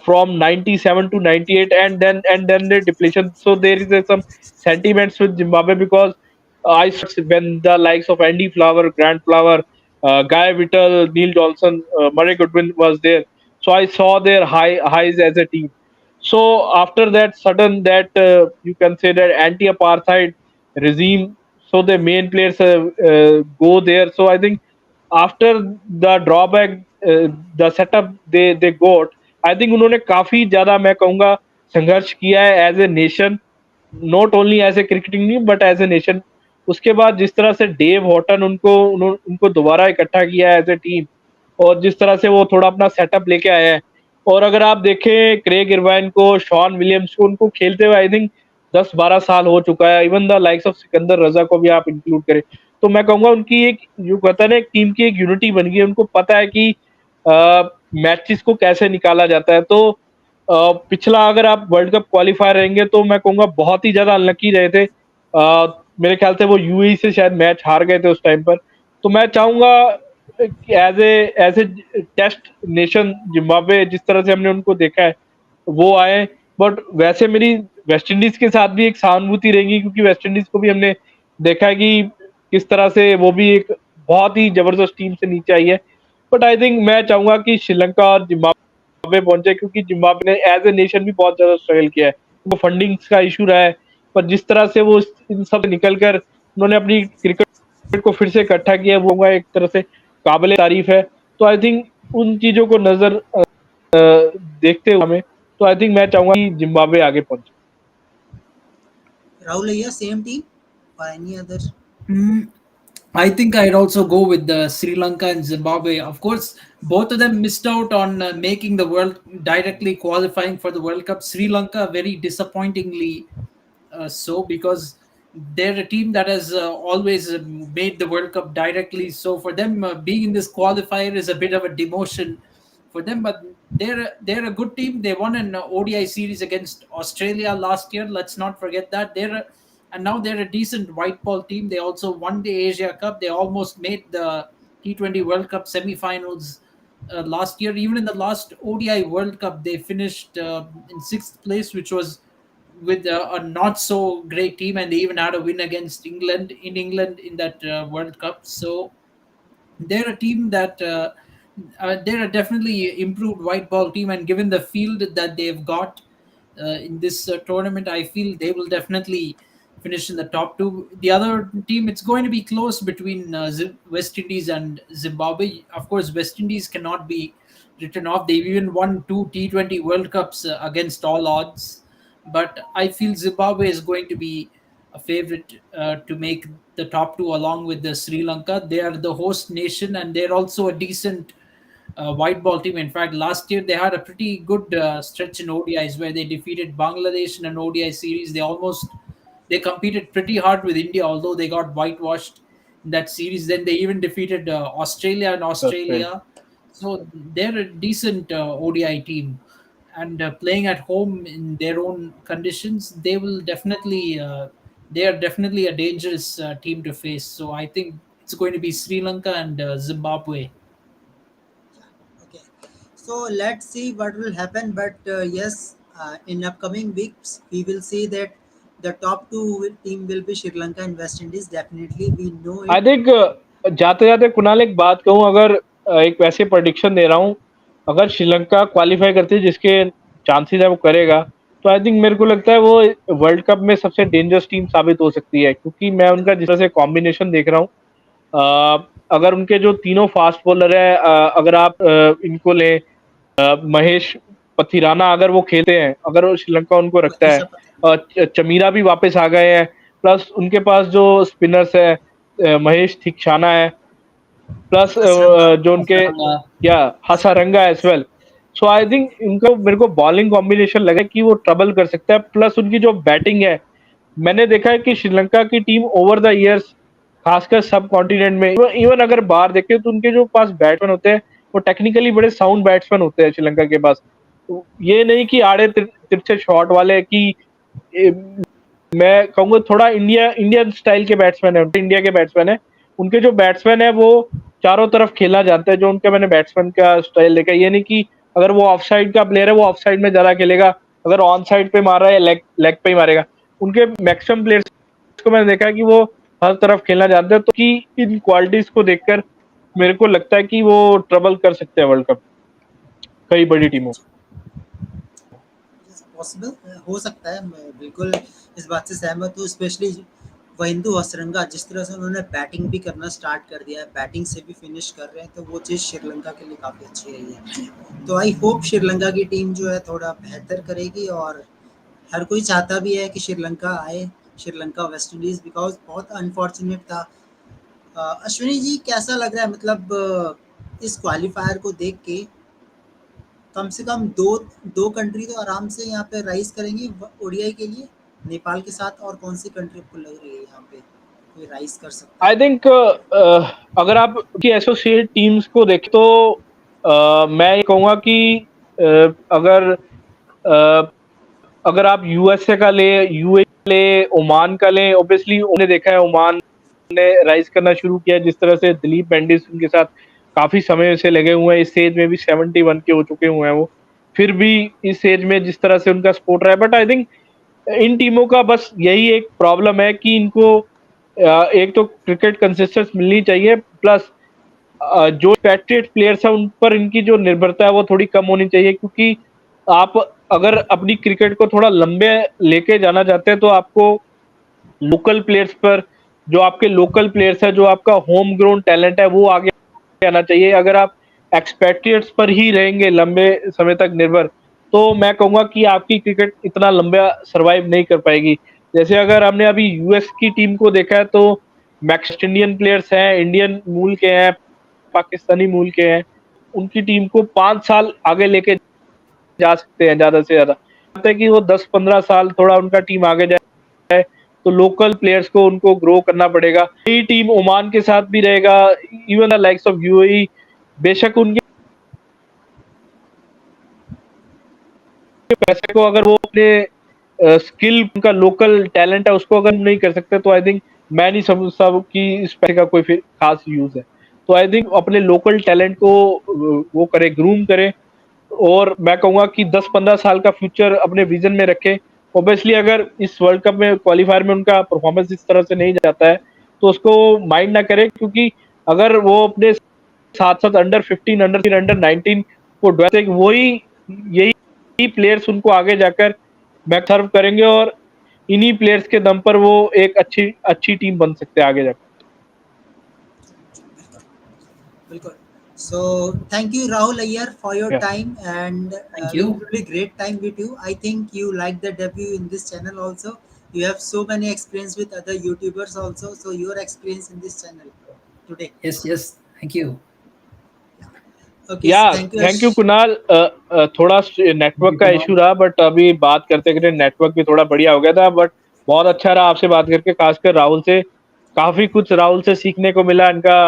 from '97 to '98, and then the depletion. So there is some sentiments with Zimbabwe because I saw when the likes of Andy Flower, Grant Flower, Guy Whittle, Neil Johnson, Murray Goodwin was there. So I saw their highs as a team. So after that sudden that you can say that anti-apartheid regime, so the main players go there. So I think after the drawback, the setup they got, I think उन्होंने काफी ज्यादा मैं कहूँगा संघर्ष किया है as a nation, not only as a cricketing team but as a nation. उसके बाद जिस तरह से डेव हॉटन उनको दोबारा इकट्ठा किया है एज ए टीम, और जिस तरह से वो थोड़ा अपना सेटअप लेके आया है, और अगर आप देखें क्रेग इरवाइन को, शॉन विलियम्स को, उनको खेलते हुए आई थिंक 10-12 साल हो चुका है। Even the likes of Sikandar Raza को भी आप इंक्लूड करें तो मैं कहूंगा उनकी एक जो कहता है ना एक टीम की एक यूनिटी बन गई है। उनको पता है कि मैचेस को कैसे निकाला जाता है। तो पिछला अगर आप वर्ल्ड कप क्वालिफायर रहेंगे तो मैं कहूंगा बहुत ही ज्यादा अनलकी रहे थे। मेरे ख्याल से वो यूएई से शायद मैच हार गए थे उस टाइम पर। तो मैं चाहूंगा as a test nation Zimbabwe, जिस तरह से हमने उनको देखा है वो आए। बट वैसे मेरी वेस्ट इंडीज के साथ भी एक सहानुभूति रहेगी क्योंकि वेस्ट इंडीज को भी हमने देखा है कि किस तरह से वो भी एक बहुत ही जबरदस्त टीम से नीचे आई है। बट आई थिंक मैं चाहूंगा कि श्रीलंका और जिम्बाब्वे पहुंचे क्योंकि जिम्बाब्वे ने एज ए नेशन भी बहुत ज्यादा स्ट्रगल किया है। वो फंडिंग्स का इशू रहा है, पर जिस तरह से वो इन सब निकल कर उन्होंने अपनी क्रिकेट को फिर से इकट्ठा किया है, वो एक तरह से काबिल तारीफ है। तो आई थिंक उन चीजों को नजर देखते हुए हमें, तो आई थिंक मैं चाहूंगा कि जिम्बाब्वे आगे पहुंचे। Rahul, yeah, same team or any other? Mm, I think I'd also go with the Sri Lanka and Zimbabwe. Of course, both of them missed out on making the world directly qualifying for the World Cup. Sri Lanka very disappointingly so because they're a team that has always made the World Cup directly. So for them, being in this qualifier is a bit of a demotion for them. But they're a good team. They won an ODI series against Australia last year. Let's not forget that. And now they're a decent white ball team. They also won the Asia Cup. They almost made the T20 World Cup semi-finals last year. Even in the last ODI World Cup, they finished in sixth place, which was with a not so great team, and they even had a win against England in that World Cup. So they're a team that they're a definitely improved white ball team, and given the field that they've got in this tournament, I feel they will definitely finish in the top two. The other team, it's going to be close between West Indies and Zimbabwe. Of course, West Indies cannot be written off. They've even won two T20 World Cups against all odds. But I feel Zimbabwe is going to be a favorite to make the top two along with the Sri Lanka. They are the host nation and they're also a decent white ball team. In fact, last year they had a pretty good stretch in ODIs where they defeated Bangladesh in an ODI series. They competed pretty hard with India, although they got whitewashed in that series. Then they even defeated Australia in Australia. So they're a decent ODI team, and playing at home in their own conditions, they are definitely a dangerous team to face. So I think it's going to be Sri Lanka and Zimbabwe. Okay. So let's see what will happen. But yes, in upcoming weeks, we will see that the top two team will be Sri Lanka and West Indies. Definitely, we know I it. Think जाते जाते कुणाल एक बात कहूँ, अगर एक वैसे prediction दे रहा हूँ, अगर श्रीलंका क्वालिफाई करती है जिसके चांसेस है वो करेगा, तो आई थिंक मेरे को लगता है वो वर्ल्ड कप में सबसे डेंजरस टीम साबित हो सकती है क्योंकि मैं उनका जिस तरह से कॉम्बिनेशन देख रहा हूँ, अगर उनके जो तीनों फास्ट बॉलर है, अगर आप इनको लें, महेश पथिराना, अगर वो खेलते हैं, अगर वो श्रीलंका उनको रखता है, ऋषभ पंत। चमीरा भी वापस आ गए हैं, प्लस उनके पास जो स्पिनर्स है, महेश थिक्शाना है, प्लस हसरंगा। जो उनके Hasaranga. या Hasaranga as well. So I think इनको, मेरे को बॉलिंग कॉम्बिनेशन लगा कि वो ट्रबल कर सकता है, प्लस उनकी जो बैटिंग है, मैंने देखा है कि श्रीलंका की टीम ओवर द इयर्स, खासकर सब कॉन्टिनेंट में, इवन अगर बाहर देखे तो उनके जो पास बैट्समैन होते हैं वो टेक्निकली बड़े साउंड बैट्समैन होते हैं श्रीलंका के पास। तो ये नहीं कि आड़े तिरछे शॉट वाले कि ए, मैं कहूंगा थोड़ा इंडियन स्टाइल के बैट्समैन है, इंडिया के बैट्समैन है। उनके जो बैट्समैन है वो चारों तरफ खेलना जानते हैं, जो उनका मैंने बैट्समैन का स्टाइल देखा। ये नहीं कि अगर वो ऑफ साइड का प्लेयर है वो ऑफ साइड में ज्यादा खेलेगा, अगर ऑन साइड पे मार रहा है लेग लेग पे ही मारेगा। उनके मैक्सिमम प्लेयर्स को मैंने देखा है कि वो हर तरफ खेलना जानते हैं, तो कि इन क्वालिटीज को देखकर मेरे को लगता है कि वो ट्रबल कर सकते हैं वर्ल्ड कप कई बड़ी टीमों। पॉसिबल हो सकता है, मैं बिल्कुल इस बात से सहमत हूँ। स्पेशली वहिंदू हसरंगा, जिस तरह से उन्होंने बैटिंग भी करना स्टार्ट कर दिया है, बैटिंग से भी फिनिश कर रहे हैं, तो वो चीज़ श्रीलंका के लिए काफ़ी अच्छी रही है। तो आई होप श्रीलंका की टीम जो है थोड़ा बेहतर करेगी, और हर कोई चाहता भी है कि श्रीलंका आए, श्रीलंका वेस्ट इंडीज़, बिकॉज बहुत अनफॉर्चुनेट था। अश्विनी जी कैसा लग रहा है, मतलब इस क्वालिफायर को देख के? कम से कम दो दो कंट्री तो आराम से यहाँ पे राइज करेंगी ओडीआई के लिए, नेपाल के साथ। और कौन सी कंट्री आपको लग रही है यहाँ पे कोई राइज कर सकता आई है? थिंक अगर आप की एसोसिएट टीम्स को देखें तो मैं ये कहूँगा कि अगर अगर आप यूएसए का ले, यूए ले, ओमान का ले, ऑब्वियसली उन्हें देखा है, ओमान ने राइज करना शुरू किया जिस तरह से। दिलीप मेंडिस उनके साथ काफी समय से लगे हुए हैं, इस एज में भी 71 के हो चुके हुए हैं वो, फिर भी इस एज में जिस तरह से उनका सपोर्ट रहा है। बट आई थिंक इन टीमों का बस यही एक प्रॉब्लम है कि इनको एक तो क्रिकेट कंसिस्टेंस मिलनी चाहिए, प्लस जो पैट्रियट प्लेयर्स हैं उन पर इनकी जो निर्भरता है वो थोड़ी कम होनी चाहिए, क्योंकि आप अगर अपनी क्रिकेट को थोड़ा लंबे लेके जाना चाहते हैं तो आपको लोकल प्लेयर्स पर, जो आपके लोकल प्लेयर्स है, जो आपका होम ग्राउंड टैलेंट है, वो आगे आना चाहिए। अगर आप एक्सपेट्रिएट्स पर ही रहेंगे लंबे समय तक निर्भर, तो मैं कहूंगा कि आपकी क्रिकेट इतना लंबा सरवाइव नहीं कर पाएगी। जैसे अगर हमने अभी यूएस की टीम को देखा है तो मैक्स इंडियन प्लेयर्स हैं, इंडियन मूल के हैं, पाकिस्तानी मूल के हैं, उनकी टीम को 5 साल आगे लेके जा सकते हैं ज्यादा से ज्यादा। लगता है कि वो 10-15 साल थोड़ा उनका टीम आगे जाए, तो लोकल प्लेयर्स को उनको ग्रो करना पड़ेगा। यही टीम ओमान के साथ भी रहेगा, even the likes of UAE. बेशक उनके पैसे को अगर वो अपने स्किल, उनका लोकल टैलेंट है उसको अगर नहीं कर सकते, तो आई थिंक मैं नहीं समझता कि इस पैसे का कोई फिर खास यूज है। तो आई थिंक अपने लोकल टैलेंट को वो करे, ग्रूम करे, और मैं कहूंगा कि 10-15 साल का फ्यूचर अपने विजन में रखे। ऑब्वियसली अगर इस वर्ल्ड कप में क्वालिफायर में उनका परफॉर्मेंस इस तरह से नहीं जाता है तो उसको माइंड ना करे, क्योंकि अगर वो अपने साथ साथ अंडर 15, अंडर 19 को वही यही प्लेयर्स उनको आगे जाकर बैक सर्व करेंगे, और इन्हीं प्लेयर्स के दम पर वो एक अच्छी अच्छी टीम बन सकते हैं आगे जाकर। बिल्कुल। So thank you Rahul Ayyar for your Yeah. time, and Thank it you. will be great time with you. I think you like the debut in this channel also. You have so many experience with other YouTubers also, so your experience in this channel today. Yes, yes. Thank you. Okay, या so thank you thank you Kunal. थोड़ा network का issue रहा, but अभी बात करते करते network भी थोड़ा बढ़िया हो गया था। बट बहुत अच्छा रहा आपसे बात करके, खासकर राहुल से काफी कुछ राहुल से सीखने को मिला। इनका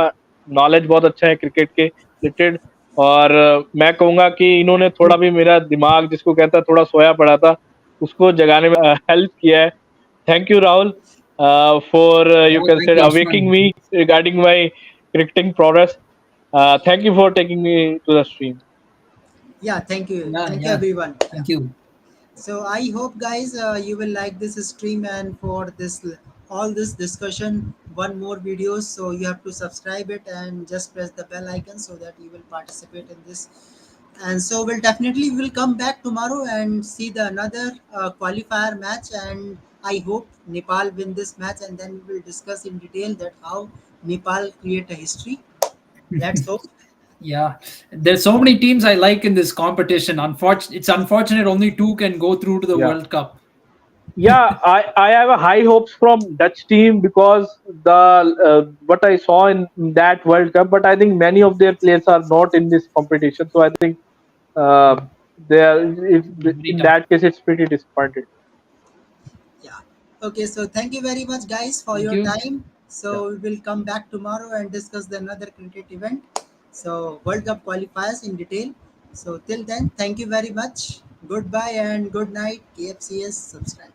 नॉलेज बहुत अच्छा है क्रिकेट के रिलेटेड, और मैं कहूंगा कि इन्होंने थोड़ा भी मेरा दिमाग, जिसको कहता है थोड़ा सोया पड़ा था, उसको जगाने में हेल्प किया है। Thank you Rahul for you Oh, can thank से you, awaking Ashman. Me regarding my cricketing progress. Thank you for taking me to the stream. Yeah, Yeah, thank you yeah. everyone. Yeah. Thank you. So I hope guys you will like this stream, and for this all this discussion, one more videos. So you have to subscribe it and just press the bell icon so that you will participate in this. And so we'll definitely will come back tomorrow and see the another qualifier match. And I hope Nepal win this match, and then we will discuss in detail that how Nepal create a history. Let's hope. Yeah, there's so many teams I like in this competition. It's unfortunate only two can go through to the Yeah. World Cup. Yeah, I have a high hopes from Dutch team because the what I saw in that World Cup, but I think many of their players are not in this competition. So I think uh, they are, if, Very in tough. that case, it's pretty disappointed. Yeah. Okay, so thank you very much, guys, for Thank your you. time. Yeah. So we will come back tomorrow and discuss the another cricket event. So World Cup qualifiers in detail. So till then, thank you very much. Goodbye and good night. KFCS subscribe.